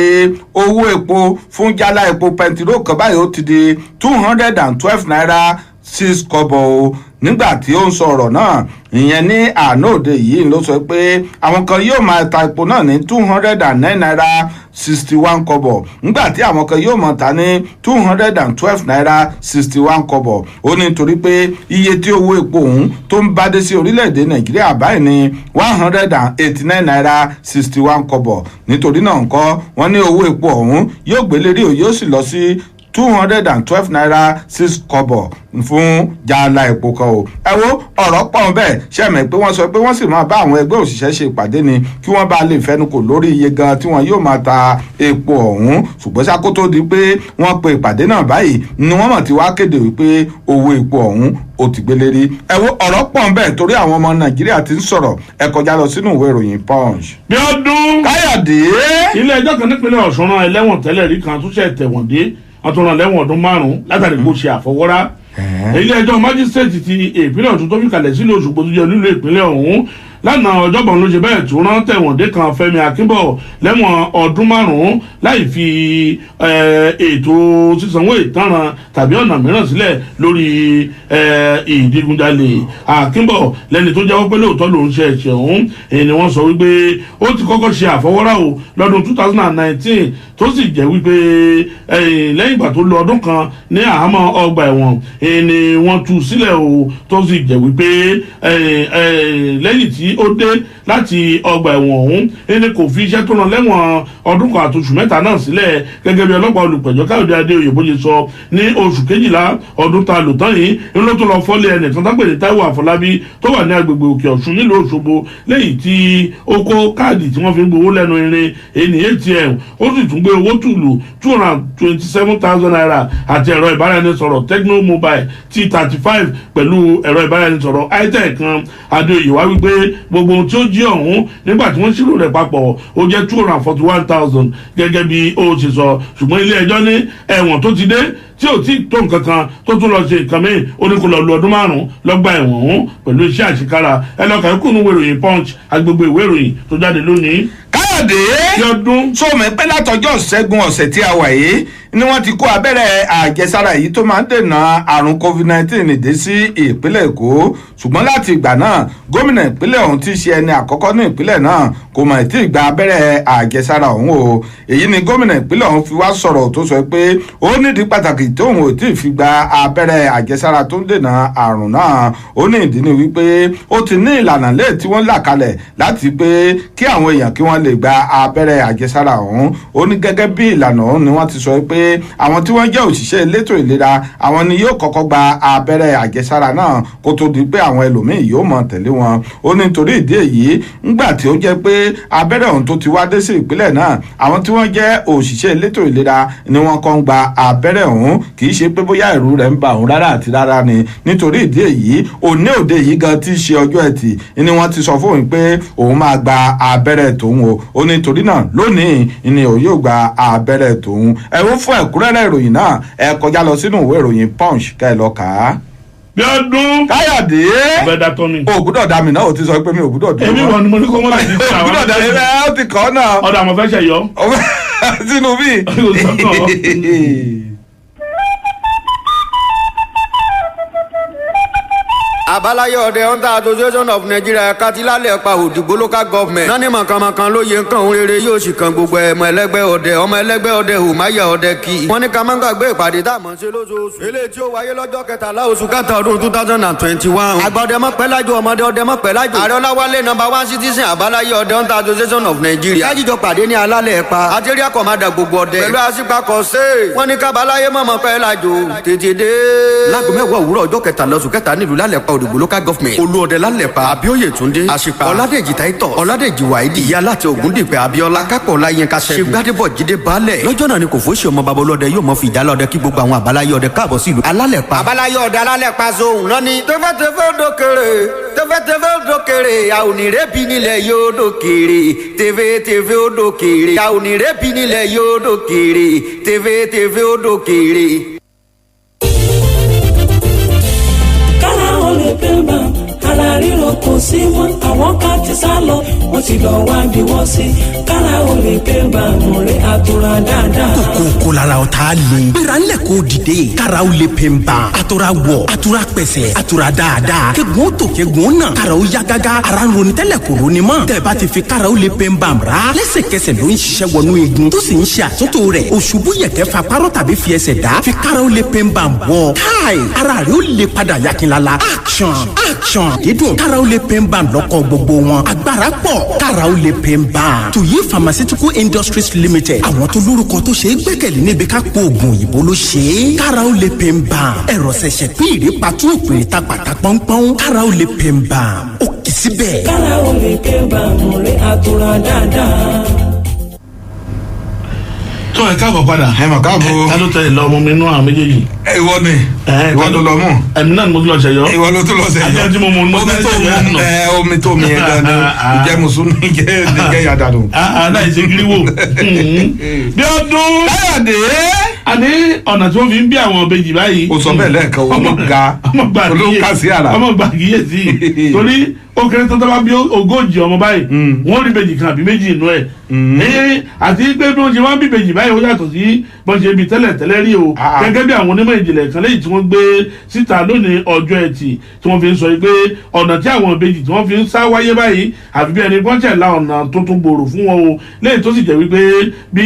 owó epo fún jálá epo pẹntiró kan báyìí ó ti di 212 naira 6 kọ́bọ̀ o nígbà tí ó ń sọ ọ̀rọ̀ náà ìyẹn ní àná òde yìí ló sọ pé àwọn kan yóò máa ta epo náà ní 209 naira 61 kọ́bọ̀ nígbà tí àwọn kan yóò máa ta ní 212 naira 61 kọ́bọ̀ ó ní torí pé iye tí owó epo ọ̀hún tó ń bá dé sí orílẹ̀-èdè Nàìjíríà báyìí ní 189 naira 61 kọ́bọ̀ nítorí náà nǹkan wọ́n ní owó epo ọ̀hún yóò gbélérí o yóò sì lọ sí 212 naira 6 kọ́bọ̀ fún jàlá epo kan o. ẹ wo ọ̀rọ̀ pọ̀ bẹ́ẹ̀ ṣẹ̀mẹ̀ pé wọ́n sọ pé wọ́n sì máa bá àwọn ẹgbẹ́ òṣìṣẹ́ ṣe ìpàdé ni kí wọ́n bá lè fẹnukò lórí iye gan tí wọ́n yóò máa ta epo ọ̀hún ṣùgbọ́n ṣá kó tó di pé wọ́n pe ìpàdé náà báyìí ni wọ́n mọ̀ tí wàá kéde wípé owó epo ọ̀hún ó ti gbélé rí. ẹ wo ọ̀rọ̀ pọ̀ bẹ́ẹ̀ torí àwọn ọmọ Nàìjíríà ti ń sọ̀rọ̀ ẹ kọjá lọ sínú ìwé ìròyìn Punch. bí ọdún Káyọ̀dé. ilé ẹjọ́ kan nípínlẹ̀ Ọ̀ṣun rán ẹlẹ́wọ̀n tẹ́lẹ̀ rí kan tó ṣẹ̀ tẹ̀wọ̀n dé wọ́n tún rán lẹ́wọ̀n ọdún 5 látàrí kó ṣe àfọwọ́rá. ilé ẹjọ́ májísírèètì ti ìpínlẹ̀ Ọ̀ṣun tó fi kalẹ̀ sílùú Òṣogbo tó jẹ́ olúìlú ìpínlẹ̀ ọ̀hún lánàá ọjọ́bọ̀ ló ṣe bẹ́ẹ̀ tó rán tẹ̀wọ̀ndé kan Fẹ́mi Akínbọ̀ lẹ́wọ̀n ọdún 5 láì fi ètò sísanwó ìtanràn tàbí ọ̀nà mìíràn sílẹ̀ lórí ìdigunjalè. Akínbọ̀ lẹ́ni tó jẹ́wọ́ pé lóòótọ́ ló ń ṣe ẹ̀ṣẹ̀ ọ̀hún èyí ni wọ́n sọ wípé ó ti kọ́kọ́ ṣe àfọwọ́rá o lọ́dún 2019 tó sì jẹ́ wípé lẹ́yìn ìgbà tó lò ọdún kan ní àhámọ́ ọgbà ẹ̀wọ̀n èyí ni wọ́n tú sílẹ̀ o tó sì jẹ́ wípé lẹ́yìn tí ó dé láti ọgbà ẹ̀wọ̀n ọ̀hún ẹni kò fi iṣẹ́ tó ràn lẹ́wọ̀n ọdún kan àtòṣù mẹ́ta náà sílẹ̀ gẹ́gẹ́ bí ọlọ́pàá olùpẹ̀jọ́ káyọ̀dé adéoyè bó ṣe sọ ní oṣù kejìlá ọdún tá a lò tán yìí ń ló tó lọ fọ́lé ẹnìkan tó pè ní Táíwò Àfọlábí tó wà ní agbègbè Òkè Ọ̀ṣun nílùú Òṣogbo lẹ́yìn tí ó kó káàdì tí wọ́n fi ń gbowó lẹ́nu irin ẹni ATM ó sì tún gbé owó tùlù $227,000 àti ẹ̀rọ ìbáraẹnisọ̀rọ̀ Tecno Mobile T35 pẹ̀lú ẹ̀rọ ìbáraẹnisọ̀rọ̀ itel kan. Adéoyè wá wípé gbogbo ohun tí ó jí ọ̀hún nígbà tí wọ́n ṣírò rẹ̀ papọ̀ ó jẹ́ $241,000 gẹ́gẹ́ bí ó ṣe sọ, ṣùgbọ́n ilé ẹjọ́ ní ẹ̀wọ̀n tó ti dé tí ò tí tó nǹkan kan tó tún lọ ṣe nǹkan mìíràn ó ní kó lọ lu ọdún 5 lọ́gbà ẹ̀wọ̀n ọ̀hún pẹ̀lú iṣẹ́ àṣekára ẹlọ́kà ikú nínú ìwé ìròyìn Punch agbègbè ìwé ìròyìn tó jáde lónìí. Káyọ̀dé sómi pé látọjọ́ ṣẹ́gun ọ̀sẹ̀ tí a wà yìí ni wọ́n ti kó abẹ́rẹ́ àjẹsára yìí tó máa ń dènà àrùn COVID-19 dé sí ìpínlẹ̀ Èkó, ṣùgbọ́n láti ìgbà náà gómìnà ìpínlẹ̀ ọ̀hún ti ṣe ẹni àkọ́kọ́ ní ìpínlẹ̀ náà kò mọ̀ tí ì gba abẹ́rẹ́ àjẹsára ọ̀hún o. Èyí ni gómìnà ìpínlẹ̀ ọ̀hún fi wá sọ̀rọ̀ tó sọ pé ó nídìí pàtàkì tóun ò tí ì fi gba abẹ́rẹ́ àjẹsára tó ń dènà àrùn náà. Ó ní ìdí ni wípé ó ti ní ìlànà lé tí wọ́n là kalẹ̀ láti pé kí àwọn èèyàn kí wọ́n lè gba abẹ́rẹ́ àjẹsára ọ̀hún. Ó ní gẹ́gẹ́ bí ìlànà ọ̀hún ni wọ́n ti sọ pé àwọn tí wọ́n jẹ́ òṣìṣẹ́ elétò ìlera àwọn ni yóò kọ́kọ́ gba abẹ́rẹ́ àjẹsára náà kó tó di pé àwọn ẹlòmíín yóò mọ̀ tẹ̀lé wọn. Ó ní nítorí ìdí èyí ńgbà tí ó jẹ́ pé abẹ́rẹ́ ọ̀hún tó ti wá dé sí ìpínlẹ̀ náà àwọn tí wọ́n jẹ́ òṣìṣẹ́ elétò ìlera ni wọ́n kàn ń gba abẹ́rẹ́ ọ̀hún, kì í ṣe pé bóyá ẹ̀rù rẹ̀ ń bà òun rárá àti rárá ni. Nítorí ìdí èyí òní òde yìí gan tí í ṣe ọjọ́ ẹtì ni wọ́n ti sọ fóun pé òun máa gba abẹ́rẹ́ tòun o. Ó ní nítorí náà lónìí ni òun yóò gba abẹ́rẹ́ tòun. Ẹ̀rù fún ẹ̀kúnrẹ́rẹ́ ìròyìn náà ẹ kọjá lọ sínú ìwé ìròyìn Punch kẹ́ ẹ lọ kà á. Bí ọdún Káyọ̀dé ògùdọ̀ dà mí náà ó ti sọ pé mi ògùdọ̀ dùn. èmi wọn ni mo ní kó mọ́ láti ṣe àwọn ògùdọ̀ dà mí náà ó ti kọ́ náà. ọ̀dà àmọ́ fẹ́ ṣe yọ. sínú bí. Abalaye Ọdẹ Hunter Association of Nigeria katilálẹ̀ pa Òdìgbò local government. Nání mọ̀kànmọ̀kàn ló yẹ nǹkan òun rere yóò sì kan gbogbo ọmọ ẹlẹ́gbẹ́ ọdẹ Hùmáyà ọdẹ kí. Wọ́n ní ká má gbàgbé ìpàdé tá a mọ̀ ṣe lóṣooṣù. Eléyìí tí ó wáyé lọ́jọ́ 13 oṣù kẹta ọdún 2021. Àgbà ọdẹ mọ̀pẹ́lájò ọmọdé ọdẹ mọ̀pẹ́lájò. Ààrẹ Ọláwálé number 1 citizen Abalaye Ọdẹ Hunter Association of Nigeria. Kájíjọ pàdé ní alálẹ̀ pa. Àtẹ́rí àkọ́mádà gbogbo ọdẹ. Pẹ̀lú àṣìpakọ̀ ṣe. Wọ́n ní kábàláyé mọ̀pẹ́lájò tètè dé. Láago 10 òwúrọ̀ ọjọ́ 13 oṣù kẹta nílùú lálẹ̀ pa Òdìgbò local government. Olúọdẹ lálẹ̀pá Abíóyè Túndé Àṣìpá Ọládèjì Táítọ̀ Ọládèjì Wáídì Ìyá láti Ògúndìpẹ̀ Abíọ́lá Kápọ̀ Láyínká Ṣẹ́gun Ṣègbádébọ̀ Jídé Baálẹ̀. Lọ́jọ́ náà ni kò fóṣì ọmọ babolódẹ yóò mọ fi ìjálá ọdẹ kí gbogbo àwọn Àbáláyé ọdẹ káàbọ̀ sí ìlú alálẹ̀pá. Àbáláyé ọdẹ alálẹ̀pá zohùn náà ni. tẹfẹtẹfẹ dókèrè àwònírẹ́bí nílẹ̀ yóò dókèrè tẹfẹtẹfẹ ó dókèrè àwònírẹ́bí nílẹ̀ yóò dókèrè tẹfẹtẹfẹ ó dókèrè. Ara ríro kò sí mọ́ àwọn ká ti sá lọ wọ́n ti lọ wá bí wọ́n sí kára o lè pé bàmù rẹ̀ àtúrà dáadáa. kókó lára ọ̀tá le. gbéra ńlẹ̀ kó dìde. kára o lè pè ń ban. àtúrà wọ̀ àtúrà pẹ̀sẹ̀ àtúrà dáadáa. kẹ́gun tó kẹ́gun náà. kára o yá gágá. ara ń ronú tẹ́lẹ̀ kò ronú mọ́. tẹ̀bá ti fi kára o lè pè ń ban ra. lẹ́sẹ̀kẹsẹ̀ ló ń ṣiṣẹ́ wọnú igun. tó sì ń ṣe àtúntò rẹ̀. òṣùbù yẹ̀kẹ́ fa párọ̀ tàbí fi ẹsẹ̀ dá. fi kára o lè pè ń ban bọ̀. káì ara rẹ̀ ó lè padà yakinlala. action dídùn. kára o lè pè ń ban lọ́kọ̀ gbogbo wọn. agbára pọ̀. kára o lè pè ń ban. tuyi pharmaceutical industries limited. àwọn tó lórúkọ tó ṣe é gbẹ́kẹ̀lé níbi ká po oògùn òyìnbó ló ṣe é. kára o lè pè ń ban. ẹ̀rọ ṣẹ̀ṣẹ̀ pín ìrèpàtú òpèrè ta pàtà pọ́npọ́n. kára o lè pè ń ban. ó kì í síbẹ̀. kára o lè pè ń ban mo rẹ̀ àtúrà dáadáa. tó ẹ káàbọ̀ padà. ẹ mọ̀ káàbọ̀. ká ló tẹ ìlọ ọmọ mi nú àwọn méjèèjì. ìwọ ni ìwọ ló lọ mú. ẹ̀mí náà ni mo tún lọ ṣẹ̀yọ́. ìwọ ló tún lọ ṣẹ̀yọ́. ajá tí mo mú un. omi tó mi yẹn gan ni ìjẹ́ mùsùlùmí jẹ́ yàdàdùn. náà ìṣe kiri wò. bí ọdún. káyọ̀dé. àní ọ̀nà tí wọ́n fi ń bí àwọn ìbejì báyìí. o sọ bẹ́ẹ̀ lẹ́ẹ̀kan olóhùn ga sí ara. ọmọ gbà kíyèsí torí ó kéré tó tọ́ba bí ogójì ọmọ báyìí wọ́n rí ìbejì kan àbí méjì inú ẹ̀. àti pé bí wọ́n ṣe wá bí ìbejì báyìí ó yàtọ̀ sí bọ́n ṣe bí tẹ́lẹ̀ rí o gẹ́gẹ́ bí àwọn onímọ̀ ìjìnlẹ̀ kan lẹ́yìn tí wọ́n gbé síta lónìí ọjọ́ ẹtì tí wọ́n fi ń sọ pé ọ̀nà tí àwọn ìbejì tí wọ́n fi ń sá wáyé báyìí àfi bí ẹni wọ́n ṣẹ̀ la ọ̀nà tó tún gbòòrò fún wọn o lẹ́yìn tó sì jẹ́ wípé bí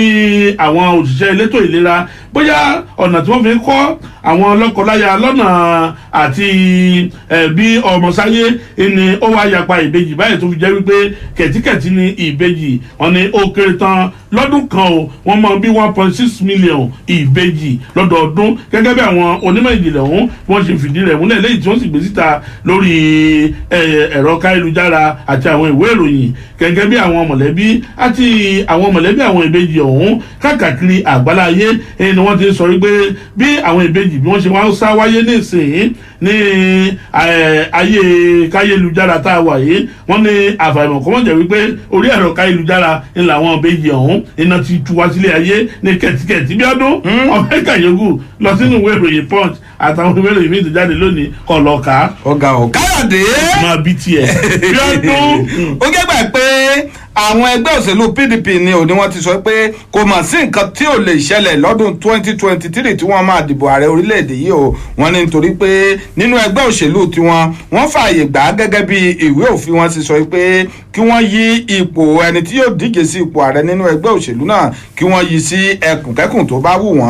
àwọn òṣìṣẹ́ elétò ìlera bóyá ọ̀nà tí wọ́n fi kọ́ àwọn lọ́kọláya lọ́nà àti bí ọmọ sáyé ni ó wá yapa ìbejì báyìí tó fi jẹ́ wípé kẹ̀tíkẹ̀tí ni ìbejì wọn ni ó kéré tán lọ́dún kan o wọ́n mọ bí 1.6 million ìbejì lọ́dọọdún gẹ́gẹ́ bí àwọn onímọ̀ ìjìnlẹ̀ ọ̀hún wọ́n ṣe fìdí rẹ̀ múlẹ̀ lẹ́yìn tí wọ́n sì gbé síta lórí ẹ̀rọ káyélujára àti àwọn ìwé ìròyìn gẹ́gẹ́ bí àwọn mọ̀lẹ́bí àti àwọn mọ̀lẹ́bí àwọn ìbejì ọ̀hún káàkiri àgbáláyé ni wọ́n ti sọ wípé bí àwọn ìbejì bí wọ́n ṣe máa ń sá wáyé nísìnyí ní ayé káyélujára tá a wà yìí wọ́n ní àfàìmọ̀ kọ́mọ̀ jẹ́ wípé orí ẹ̀rọ káyélujára ń làwọn ìbejì ọ̀hún iná ti tú wá sílé ayé ní kẹ̀tíkẹ̀tí bí ọdún ọ̀fẹ́ kàyégu lọ sínú ìwé ìròyìn punch àtàwọn ìwé ìròyìn míì tó jáde lónìí kọ̀ lọ́ọ̀ká. ọ̀gá ò káyọ̀dé. máa bí tiẹ̀ bí ọdún. ó gẹ́gbà pé àwọn ẹgbẹ́ òṣèlú pdp ni òní wọ́n ti sọ pé kò mọ̀ sí nǹkan tí ò lè ṣẹlẹ̀ lọ́dún 2023 tí wọ́n máa dìbò ààrẹ orílẹ̀-èdè yìí o wọ́n ní nítorí pé nínú ẹgbẹ́ òṣèlú tiwọn wọ́n fààyè gbà á gẹ́gẹ́ bí ìwé òfin wọn ti sọ pé kí wọ́n yí ipò ẹni tí yóò díje sí ipò ààrẹ nínú ẹgbẹ́ òṣèlú náà kí wọ́n yí sí ẹkùnkẹ́kùn tó bá wù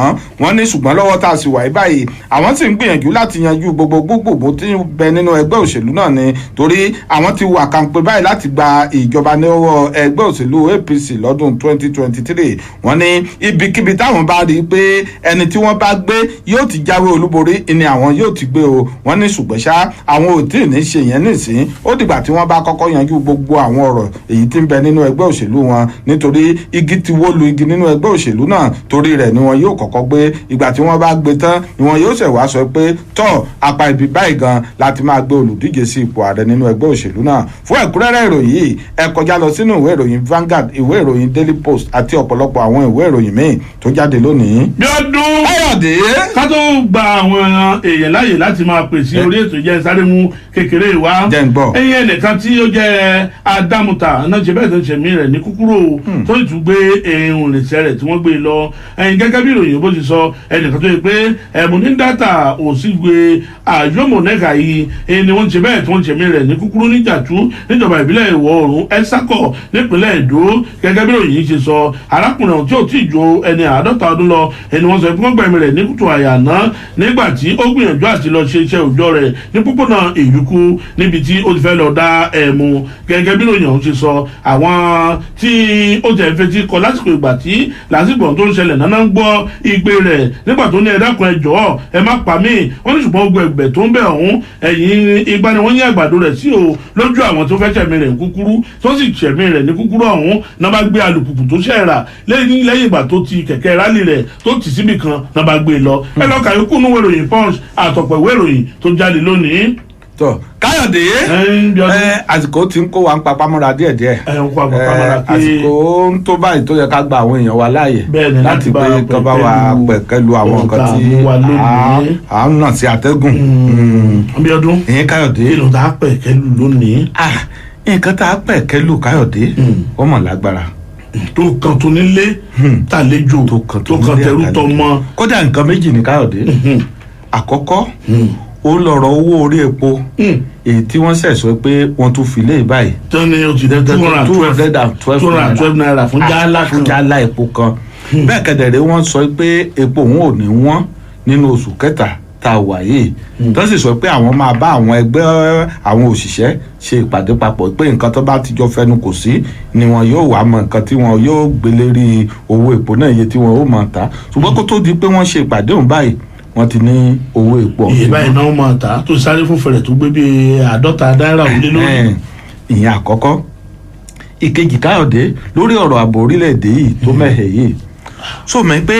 wọ́n ní ṣùgbọ́n lọ́wọ́ tá a sì wà báyìí àwọn sì ń gbìyànjú láti yanjú gbogbo gbogbo tí ń bẹ nínú ẹgbẹ́ òṣèlú náà ni torí àwọn ti wà kàǹpé báyìí láti gba ìjọba lọ́wọ́ ẹgbẹ́ òṣèlú apc lọ́dún 2023 wọ́n ní ibikíbi táwọn bá rí i pé ẹni tí wọ́n bá gbé yóò ti jáwé olúborí ni àwọn yóò ti gbé o wọ́n ní ṣùgbọ́n ṣá àwọn ò tí ì ní ṣe yẹn nísìn ó dìgbà tí wọ́n bá kọ́kọ́ yanjú gbogbo àwọn ọ̀rọ̀ èyí tí ń bẹ nínú ẹgbẹ́ òṣèlú wọn nítorí igi ti wó lu igi nínú ẹgbẹ́ òṣèlú náà torí rẹ̀ ni wọn yóò kọ́kọ́ gbé ìgbà tí wọ́n bá gbé tán ni wọn yóò ṣẹ̀ wá sọ pé tọ́ apá ibi báyìí gan láti máa gbé olùdíje sí ipò ààrẹ nínú ẹgbẹ́ òṣèlú náà fún ẹ̀kúnrẹ́rẹ́ ìròyìn yìí ẹ kọjá lọ sínú ìwé ìròyìn Vanguard ìwé ìròyìn Daily Post àti ọ̀pọ̀lọpọ̀ àwọn ìwé ìròyìn míì tó jáde lónìí. bí ọdún káyọ̀dé. ká tó gba àwọn èèyàn láàyè láti máa pèsè orí ètò jẹ́ sáré mú kékeré wa. jẹ́ ń gbọ́. ẹyin ẹnìkan tí ó jẹ́ adámùtà náà ṣe bẹ́ẹ̀ tó ń ṣẹ̀mí rẹ̀ ní kúkúrò tó sì tún gbé ehun ìrìnsẹ̀ rẹ̀ tí wọ́n gbé lọ. ẹyin gẹ́gẹ́ bí ìròyìn bó ti sọ ẹnìkan tó yẹ pé ẹ̀mú ní dátà òsígbè àyọ̀mọ̀nẹ́kà yìí ni wọ́n ṣe bẹ́ẹ̀ tó ń ṣẹ̀mí rẹ̀ ní kúkúrú níjàtú níjọba ìbílẹ̀ ìwọ̀ oòrùn ẹ̀sákọ̀ nípínlẹ̀ èdò gẹ́gẹ́ bí ìròyìn ṣe sọ arákùnrin ọ̀hún tí ò tí ì ju ẹni 50 ọdún lọ ẹni wọ́n sọ pé wọ́n gbẹ̀mí rẹ̀ ní kùtù àyànná nígbà tí ó gbìyànjú àti lọ ṣe iṣẹ́ òòjọ́ rẹ̀ ní pópónà èyíkú níbi tí ó ti fẹ́ lọ dá ẹ̀mú gẹ́gẹ́ bí ìròyìn ọ̀hún ṣe sọ àwọn tí ó tẹ̀ ń fetí kọ lásìkò ìgbà tí lásìkò tó ń ṣẹlẹ̀ náà ń gbọ́ igbe rẹ̀ nígbà tó ní ẹ dákun ẹ jọ̀ọ́ ẹ má pa mí wọ́n ní ṣùgbọ́n ogun ẹgbẹ́ tó ń bẹ̀ ọ̀hún ẹ̀yìn igba ni wọ́n yí àgbàdo rẹ̀ sí o lójú àwọn tó fẹ́ ṣẹ̀mí rẹ̀ ní kúkúrú tó sì ṣẹ̀mí rẹ̀ ní kúkúrú ọ̀hún náà bá gbé alùpùpù tó ṣẹ̀ rà lẹ́yìn ìgbà tó ti kẹ̀kẹ́ rálì rẹ̀ tó tì síbì kan náà bá gbé lọ ẹ lọ kàyókù nínú ìròyìn Punch àtọ̀pọ̀ ìwé ìròyìn tó jáde lónìí. tọ káyọ̀dé àsìkò tí ń kó wa ń papámọ́ra díẹ̀díẹ̀ àsìkò ń tó báyìí tó yẹ ká gba àwọn èèyàn wa láàyè láti gbé kán bá wa pẹ̀kẹ́lu àwọn nǹkan tí à ń nà sí àtẹ́gùn. Abíọ́dún ìyẹn káyọ̀dé kí ló tá a pẹ̀kẹ́lu lónìí. nǹkan tá a pẹ̀kẹ́lu káyọ̀dé ó mọ̀ lágbára tó kan tó nílé tàlejò tó kan tẹrú tọmọ. kódà nǹkan méjì ní káyọ̀dé àkọ́kọ́ ó lọ́rọ̀ owó orí epo èyí tí wọ́n ṣẹ̀sọ́ pé wọ́n tún fi lé báyìí. tó ní o ti dẹ́ 212 naira fún jálá epo kan. bẹ́ẹ̀ kẹ̀dẹ̀rẹ́ wọ́n sọ pé epo òun ò ní wọ́n nínú oṣù kẹta tá a wà yìí tó sì sọ pé àwọn máa bá àwọn ẹgbẹ́ àwọn òṣìṣẹ́ ṣe ìpàdé papọ̀ pé nǹkan tó bá ti jọ fẹnu kò sí ni wọn yóò wá mọ nǹkan tí wọn yóò gbé lérí owó epo náà iye tí wọn ó mọ̀ ta ṣùgbọ́n kó tó di pé wọ́n ṣe ìpàdé òun báyìí wọ́n ti ní owó epo. iye báyìí náà mọ̀ ta tó sáré fún fẹ̀rẹ̀ tó gbé bíi 50 náírà òlé lórí. ìyẹn àkọ́kọ́ ìkejì káyọ̀dé lórí ọ̀rọ̀ ààbò orílẹ̀-èdè yìí tó mẹ́hẹ̀ yìí so mẹ́ pé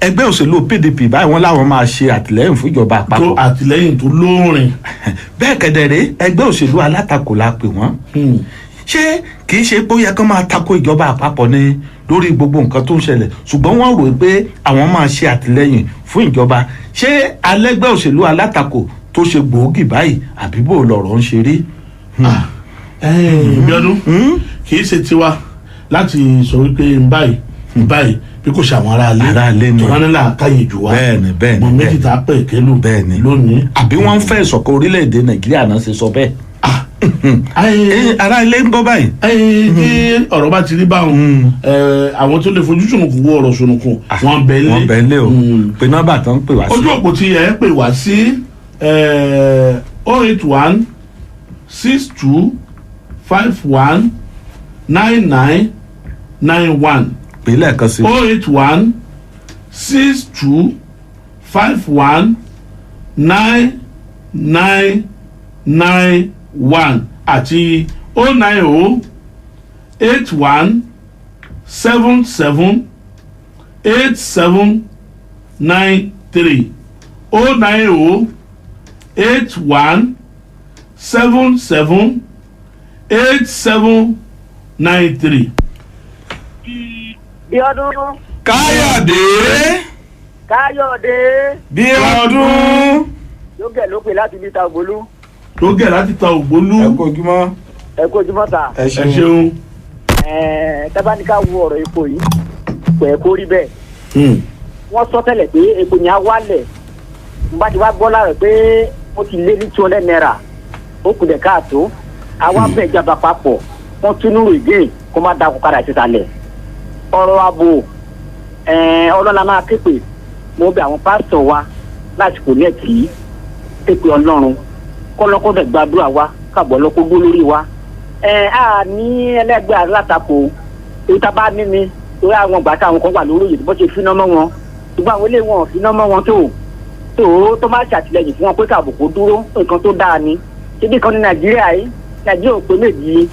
ẹgbẹ́ òṣèlú PDP báyìí wọ́n láwọn máa ṣe àtìlẹ́yìn fún ìjọba àpapọ̀. tó àtìlẹ́yìn tó lóòrìn. bẹ́ẹ̀ kẹ̀dẹ̀rẹ́ ẹgbẹ́ òṣèlú alátakò la pè wọ́n. ṣé kì í ṣe pé ó yẹ kó máa tako ìjọba àpapọ̀ ni lórí gbogbo nǹkan tó ń ṣẹlẹ̀ ṣùgbọ́n wọ́n rò pé àwọn máa ṣe àtìlẹ́yìn fún ìjọba. ṣé alẹ́gbẹ́ òṣèlú alátakò tó ṣe gbòógì báyìí àbí bò lọ̀rọ̀ ń ṣe rí. Bíọ́dún kì í ṣe tiwa láti sọ wípé báyìí bí kò ṣe àwọn aráalé ni wọn nílà káyè jù wá bẹ́ẹ̀ni mọ méjì tá a pẹ kẹlù lónìí. àbí wọ́n ń fẹ́ ìṣọ̀kan orílẹ̀-èdè Nàìjíríà náà ṣe sọ bẹ́ẹ̀. ara ilé ń bọ́ báyìí. tí ọ̀rọ̀ bá ti rí báwọn àwọn tó lè fojú sunukun wo ọ̀rọ̀ sunukun wọn bẹ̀ lé. wọ́n bẹ̀ lé o pé nọ́mbà tó ń pè wá sí. ojú òpó tí ẹ pè wá sí 081 62 51 99 91. pè lẹ́ẹ̀kan sí. 081 62 51 9991 àti 090 81 77 87 93 090 81 77 87 93. Bíọ́dún. Káyọ̀dé. Káyọ̀dé. Bíọ́dún. Lógẹ̀ ló pè láti ta ògbólú. Lógẹ̀ láti ta ògbólú. Ẹ kú ojúmọ́. Ẹ kú ojúmọ́ ta. Ẹ ṣeun. Tábánikà wo ọ̀rọ̀ epo yìí kò ẹ̀ kó rí bẹ́ẹ̀. Wọ́n sọ tẹ́lẹ̀ pé epo yẹn á wálẹ̀. Mo bá ti wá gbọ́ láàrẹ̀ pé ó ti lé ní 200 naira. Ó kù dẹ̀ káàtó. Àwa bẹ̀ jábà papọ̀. Wọ́n tún nínú ìgé kó má da kókàrà sísàlẹ̀. Ọ̀rọ̀ ààbò ọlọ́la máa képe mo bẹ àwọn pásítọ̀ wa lásìkò ní ẹ̀kí képe ọlọ́run kọ́lọ́kọ́ bẹ̀ gbàdúrà wa káàbọ̀ lọ́kọ́ gbó lórí wa. A ní ẹlẹ́gbẹ́ alátakò èyí tá a bá ní ni torí àwọn ìgbà táwọn kan wà lórí òyìnbó ṣe finá mọ́ wọn ṣùgbọ́n àwọn ilé wọn finá mọ́ wọn tó máa ṣàtìlẹ́yìn fún wọn pé káàbò kó dúró nǹkan tó dáa ni ṣébí kan ní nàìjíríà yìí nàìjíríà ò pé méjì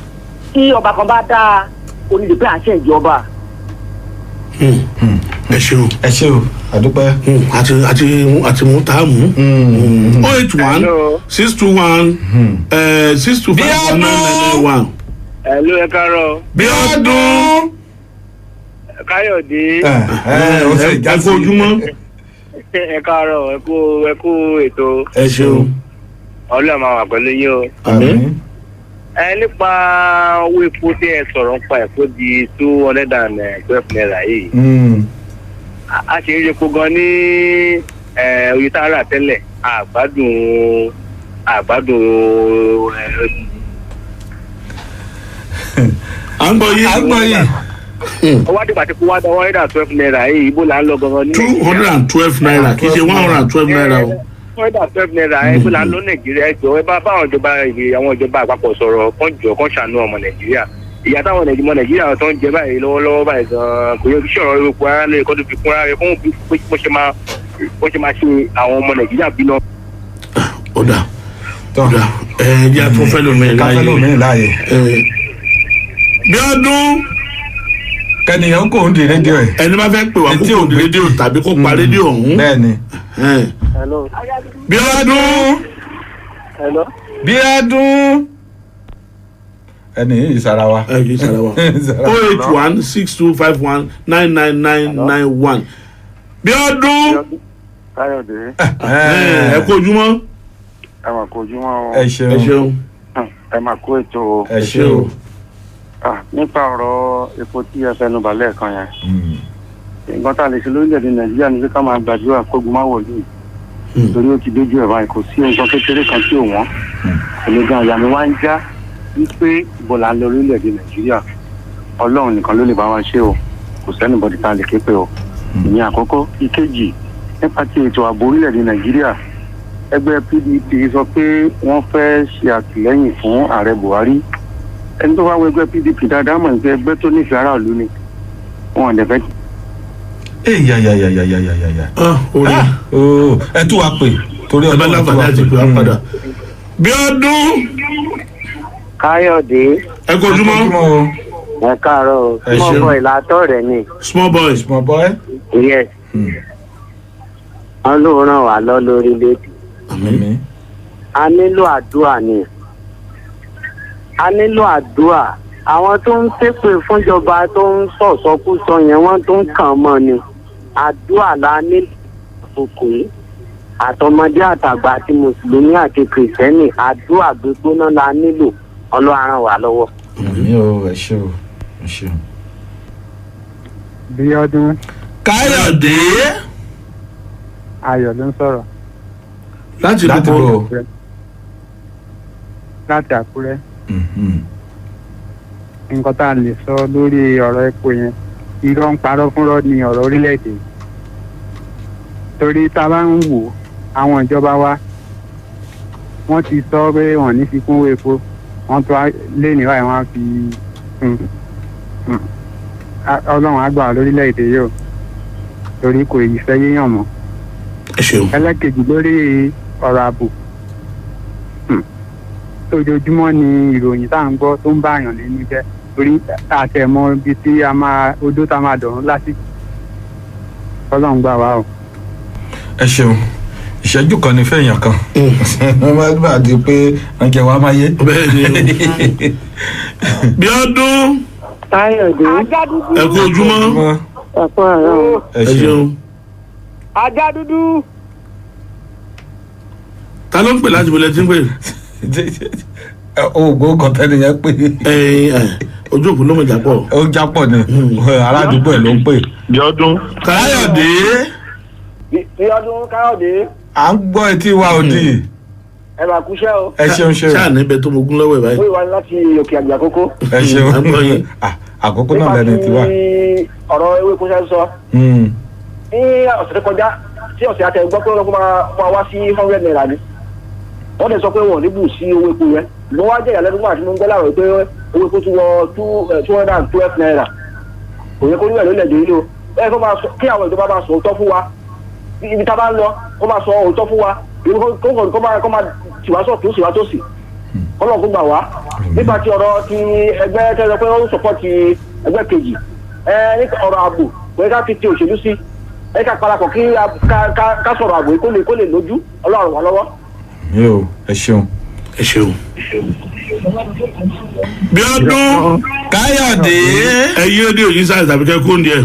tí ọba kan bá dáa onídìí pé à ń ṣe ìjọba. Ẹ ṣeun. Ẹ ṣeun àdúpẹ́. àti mú tá a mú. 081 621 625 Hello, ẹ káàárọ̀. Bíọ́dún. Káyọ̀dé. Ẹ kú ojúmọ́. Ẹ káàárọ̀, ẹ kú ètò. Ẹ ṣeun. Ọlọ́run máa wà pẹ̀lú yín o. Àmín. Nípa owó epo tí ẹ sọ̀rọ̀ ń pa ẹ̀kọ́ di 212 naira yìí. A ṣe ń repo gan ní oye tá a rà tẹ́lẹ̀ àgbádùn. À ń gbọ́ yìí. Ọwọ́ àdìgbà tí kò wá dá 112 naira yìí ibo là ń lọ gangan ní. 212 naira kì í ṣe 112 naira o. 112 naira ibo là ń lọ Nàìjíríà ẹjọ́ ẹ bá báwọn àwọn ìjọba àpapọ̀ sọ̀rọ̀ kán ṣàánú ọmọ Nàìjíríà. Ìyá táwọn ọmọ Nàìjíríà tó ń jẹ báyìí lọ́wọ́lọ́wọ́ báyìí gan-an kò yẹ kí sọ̀rọ̀ epo ara lè kọ́ tó fi kún ara rẹ̀ fún bó ṣe máa ṣe àwọn ọmọ Nàìjíríà bí náà. Ó dà jẹ́ àtúnfẹ́ lómi láàyè. Bíọ́dún. Kẹ́niyàn kò ń di rédíò ẹ̀. Ẹni bá fẹ́ pè wá kó kò di rédíò tàbí kó pa rédíò ọ̀hún. Bẹ́ẹ̀ni. Bíọ́dún. Bíọ́dún. Ẹni yìí sara wa. 081 6251 99991. Bíọ́dún. Káyọ̀dé. Ẹ kú ojúmọ́. Ẹ máa kó ojúmọ́ o. Ẹ ṣeun. Ẹ máa kó ètò o. Ẹ ṣeun. Nípa ọ̀rọ̀ epo tí ẹ fẹnu bà lẹ́ẹ̀kan yẹn. Nǹkan tá a lè ṣe lórílẹ̀‐èdè Nàìjíríà ni pé ká máa gbàdúrà kógun má wọ̀lú yìí. Torí ó ti dójú ẹ̀ báyìí kò sí nǹkan kékeré kan tí ò wọ́n. Èmi gan àyà mi wá ń já wípé ìbò là ń lọ lórílẹ̀‐èdè Nàìjíríà. Ọlọ́run nìkan ló lè bá wa ṣe o. Kò sẹ́nìbọ̀dì tá a lè ké pé o. Ìyẹn àkọ́kọ́. Ìkejì nípa ti ètò ààbò orílẹ̀‐èdè Nàìjíríà. Ẹgbẹ́ PDP sọ pé wọ́n fẹ́ ṣe àtìlẹ́yìn fún ààrẹ Buhari. Ẹni tó wá wọ ẹgbẹ́ PDP dáadáa mọ̀ nípa ẹgbẹ́ tó nífẹ̀ẹ́ aráàlú ni wọn ò dẹ̀ fẹ́. Ya. Ẹ tún wa pè torí ọdún wa láti pè wá padà. Bíọ́dún. Káyọ̀dé. Ẹ kú ojúmọ́. Ẹ káàárọ̀. Small boy látọ̀ rẹ̀ ni. Small boy. Yes. Wọ́n ló ràn wá lọ lórílẹ̀-èdè. A nílò àdúrà ni. A nílò àdúrà. Àwọn tó ń ṣépè fúnjọba tó ń sọ̀sọ́kúsọ yẹn wọ́n tó ń kàn mọ́ ni. Àdúrà la nílò àkókò yìí. Àtọmọdé àtàgbà àti Mùsùlùmí àti Kìrìsìtẹ́nì àdúrà gbígbóná la nílò. Ọlọ́run ràn wá lọ́wọ́. Àmín o, ẹ ṣé o. Bíọ́dún. Káyọ̀dé. Ayọ̀ ló ń sọ̀rọ̀. Láti bọ̀. láti Àkúrẹ́. Nǹkan tá a lè sọ lórí ọ̀rọ̀ epo yẹn, irọ́ ń parọ́ fúnrọ́ ni ọ̀rọ̀ orílẹ̀-èdè. Torí tá a bá ń wò àwọn ìjọba wa, wọ́n ti sọ pé wọ́n ní fi kún owó epo, wọ́n tó lé níwáyé wọ́n á fi Ọlọ́run á gbà wá lórílẹ̀-èdè yìí o, torí kò yí fẹ́ yéèyàn mọ́. Ẹlẹ́kejì lórí ọ̀rọ̀ ààbò. Ojoojúmọ́ ni ìròyìn tá à ń gbọ́ tó ń bá àyàn nínú jẹ́ torí àtẹ̀mọ́ ibi tí odó tá a máa dọ̀rùn lásìkò. Ọlọ́run gbà wá o. Ẹ ṣeun ìṣẹ́jú kan ní fẹ̀yàn kan wọ́n máa gbà dé pé ọjà wa máa yé. bí ọdún. Táyọ̀dé. ẹ kú ojúmọ́. ẹ kú àárọ̀. ẹ ṣeun. ajá dúdú. ta ló ń pè láti bọ̀lẹ̀ tí ń pè. oògùn kọ̀tẹ́ nìyẹn pé. ojú òkú ló mọ̀ jápọ̀. ó jápọ̀ ni aládùúgbò ẹ̀ ló ń pè. bí ọdún. Káyọ̀dé. bí ọdún Káyọ̀dé. à ń gbọ́ etí wa òdì. ẹ máa kúṣẹ́ o. ẹ ṣeun ṣeun. ṣáà níbẹ̀ tó mo gún lọ́wọ́ ẹ̀ báyìí. ó wà láti òkè àgbà àkókò. ẹ ṣeun àkókò náà lẹni tiwa. ọ̀rọ̀ ewé kó ṣe ń sọ. ní ọ̀sẹ̀ tó kọjá tí ọ̀sẹ̀ àtẹ̀gbọ́ pé wọ́n máa wá sí 100 naira ni. wọ́n lè sọ pé wọ́n ní bù sí owó epo yẹn. mo wá jẹ́ ìyàlẹ́nu máa ti mú ń gbọ́ láàrọ̀ pé owó epo ti wọ 212 naira. kò yẹ kó níbẹ̀ ló lẹ̀ dé ilé o. bẹ́ẹ̀ kí àwọn ìjọba máa sọ òótọ́ fún wa. ibi tá a bá ń lọ kó máa sọ òótọ́ fún wa. kó máa tìwá sọ̀ tó sì wá tó sì. Ọlọ́run kó gbà wá. nípa ti ọ̀rọ̀ ti ẹgbẹ́ tẹ́lẹ̀ pé ó ń sọpọ́ ti ẹgbẹ́ kejì. ní ọ̀rọ̀ ààbò kò yẹ ká fi ti òṣèlú sí. ẹ ká parapọ̀ kí ká sọ̀rọ̀ ààbò yìí kó lè lójú Ọlọ́run wà lọ́wọ́. yóò ẹ ṣeun. ẹ ṣeun. bí ọdún. Káyọ̀dé. ẹ yí rédíò yìí sáà tàbí kẹ́ kó ń díẹ̀.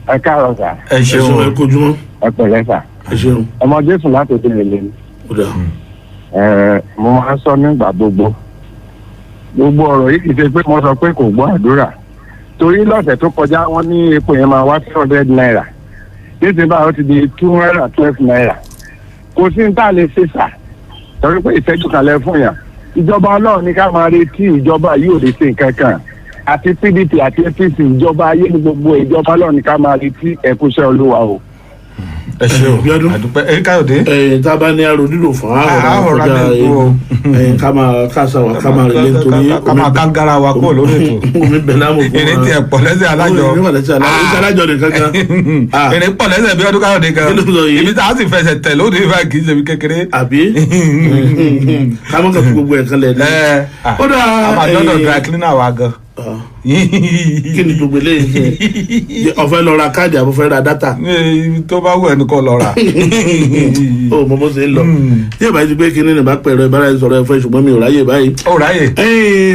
ẹ káàárọ̀ sà. ẹ ṣeun. ẹ kojúmọ́. ẹ pẹ̀lẹ́ sà. ẹ ṣeun. ọmọ Jésù láti òde lè lè ní. mo máa ń sọ nígbà gbogbo ọ̀rọ̀ yìí kì í ṣe pé mo sọ pé kò gbọ́ àdúrà torí lọ́sẹ̀ tó kọjá wọ́n ní epo yẹn máa wá 300 naira níṣẹ́ báyìí ó ti di 212 naira kò sí ní tá a lè ṣe sà torí pé ìṣẹ́jú kalẹ̀ fún yàn ìjọba Ọlọ́run ní ká máa retí ìjọba yìí ò lè ṣe nǹkan kan àti PDP àti APC ìjọba ayé ní gbogbo ìjọba Ọlọ́run ní ká máa retí ẹ̀kúṣẹ́ Olúwa o. ẹ ṣeun àdúpẹ́ ẹ Káyọ̀dé. tá a bá ní aró nílò fún àhọ̀rọ̀ kọjá ká máa kásá ká máa rìn nítorí ká máa kángara wa kúrò lórí ètò. omi bẹ̀ láàmú fún wa èrè tí ẹ pọ̀ lẹ́sẹ̀ alájọ. omi alájọ nìkan kan. èrè pọ̀ lẹ́sẹ̀ bí ọdún Káyọ̀dé kan. ibi tá a sì fẹsẹ̀ tẹ̀ lóde ìfà kì í ṣe bí kékeré. àbí ká mọ̀ kàn fún gbogbo ẹ̀ kan lẹ̀ ní. ó dà àbàdàn dry cleaner wa gan. kí ni gbogbo eléyìí ọ̀fẹ́ lọ ra káàdì àbúfẹ́ ra dátà. tó bá wù ẹni kọ́ lọ rà. ó mọ bó ṣe ń lọ tí ìbá ti pé kíní ní bá pẹ̀rọ ìbáraẹnisọ̀rọ̀ ẹ̀fọ́ ṣùgbọ́n mi ò ráyè báyìí. ó ráyè.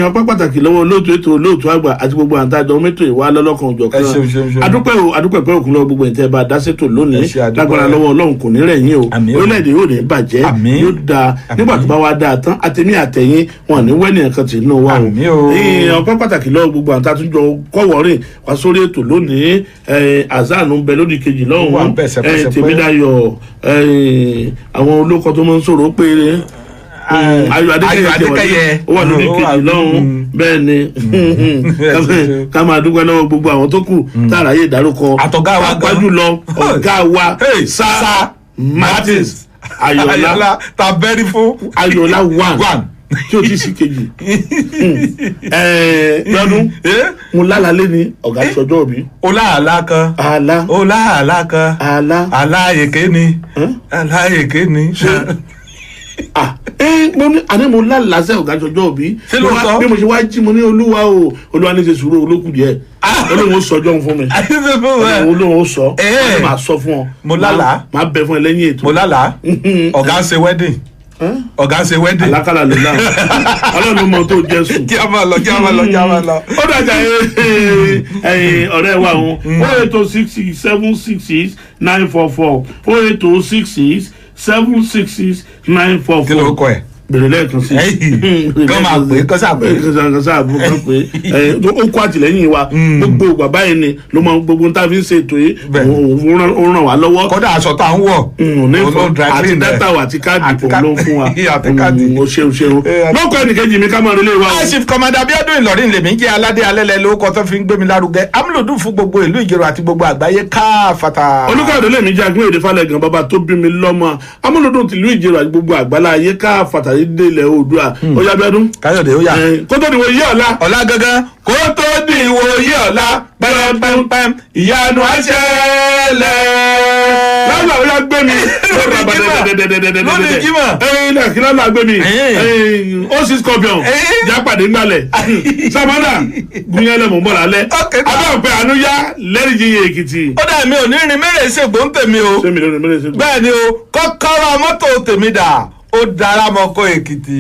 ọpẹ́ pàtàkì lọ́wọ́ olóòtú ètò olóòtú àgbà àti gbogbo àǹtàjọ mẹ́tò ìwà lọ́lọ́kan òjọ̀ kan. adúpẹ́ pẹ́ òkun lọ́wọ́ gbogbo ìtẹ́ bá dá sétò lónìí lágbára lọ́wọ́ Ọlọ́run kò ní rẹ̀ yín o orílẹ̀-èdè yóò ní bàjẹ́ yóò dáa nígbà tó bá wá dáa tán àtẹ̀mí àtẹ̀yìn wọn ní wẹ́nì ẹ̀kan tì nínú wa o. ọpẹ́ pàtàkì lọ́wọ́ gbogbo àǹtàtúnjọ kọ́wọ́rìn wá sórí ètò lónìí azan ń bẹ lódì kejì lọ́hùn-ún Tèmídayọ̀ àwọn olóko tó máa ń sọ̀rọ̀ pé Ayọ̀ Adékẹ́yẹ ó wà lórí kejì lọ́hùn bẹ́ẹ̀ ni ká máa dúpẹ́ lọ́wọ́ gbogbo àwọn tó kù táàrà yé ìdárúkọ àpájù lọ ọ̀gá wa Sir Martins Ayọ̀lá tàbẹ́rì fún Ayọ̀lá one tí o ti sí kejì lọ́dún mo lálàá lé ní ọ̀gá sọjọ́ mi. o láàlá kan o láàlá kan aláyèké ni aláyèké ni. mo ní àní mo lálàá sẹ́ ọ̀gá sọjọ́ mi bí mo ṣe wá jí mo ní olúwa ní ṣe sùúrù olókùn díẹ̀ olóhùn ó sọjọ́ fún mi olóhùn ó sọ máa sọ fún ọ mo lálàá máa bẹ fún ẹ lẹ́yìn ètò mo lálàá ọ̀gá ṣe wedding ọ̀gá ṣe wedding. alákàlà ló náà ọlọ́run mọ tó jẹ́ sùn. kí a máa lọ. ó dàjà ọ̀rẹ́ wa wọn 08066766944 08066766944. kí ló kọ ẹ. bèrè lẹ́ẹ̀kan sí kọ́ máa pè é kọ́ sáà pé kọ́ sáà pé ó kó àtìlẹ́yìn wa gbogbo bàbá yẹn ni ló máa gbogbo tá a fi ń ṣe ètò yìí ó ràn wá lọ́wọ́. kọ́dà aṣọ tá à ń wọ̀ àti dátà wa àti káàdì kan ló ń fún wa o ṣeun lọ́kọ̀ ẹnìkejì mi ká máa relé wa. chief commander Abiodun Ìlọrin lèmi jẹ́ aládé alẹ́lẹ́ lórúkọ tó fi ń gbé mi lárugẹ amúlòdùn fún gbogbo ìlú Ìjẹ̀rò àti gbogbo àgbáyé káfàtà. olùkọ́ni lèmi jẹ́ agbóhùn èdè falẹ̀ gan bàbá tó bí mi lọ́mọ amúlòdùn tìlú Ìjẹ̀rò àti gbogbo àgbáláyé káfàtà dé ilẹ̀ Oòduà ó yá Abíọ́dún. Káyọ̀dé ó yá. kó tó di wo yí ọ̀la. ọ̀la gangan kó tó di wo yí ọ̀la pẹ́mpẹ́mpẹ́m ìyanu àṣẹlẹ̀. lọ́la ó yá gbé mi. lónìí jímọ̀. kí lọ́la gbé mi. ó sì scorpion. jápàdé ńlálẹ̀. samana gúnyẹ́lẹ̀ mọ̀ ń bọ̀ lálẹ́. abẹ́òpẹ́ àánú yá lẹ́rìí yíyẹ Èkìtì. ó dà mí ò ní rin mẹ́rẹ̀ ṣègbó ń tèmi o. bẹ́ẹ̀ ni o kọ́kọ́rọ́ mọ́tò tèmi dà ó dára mọ́ kó Èkìtì.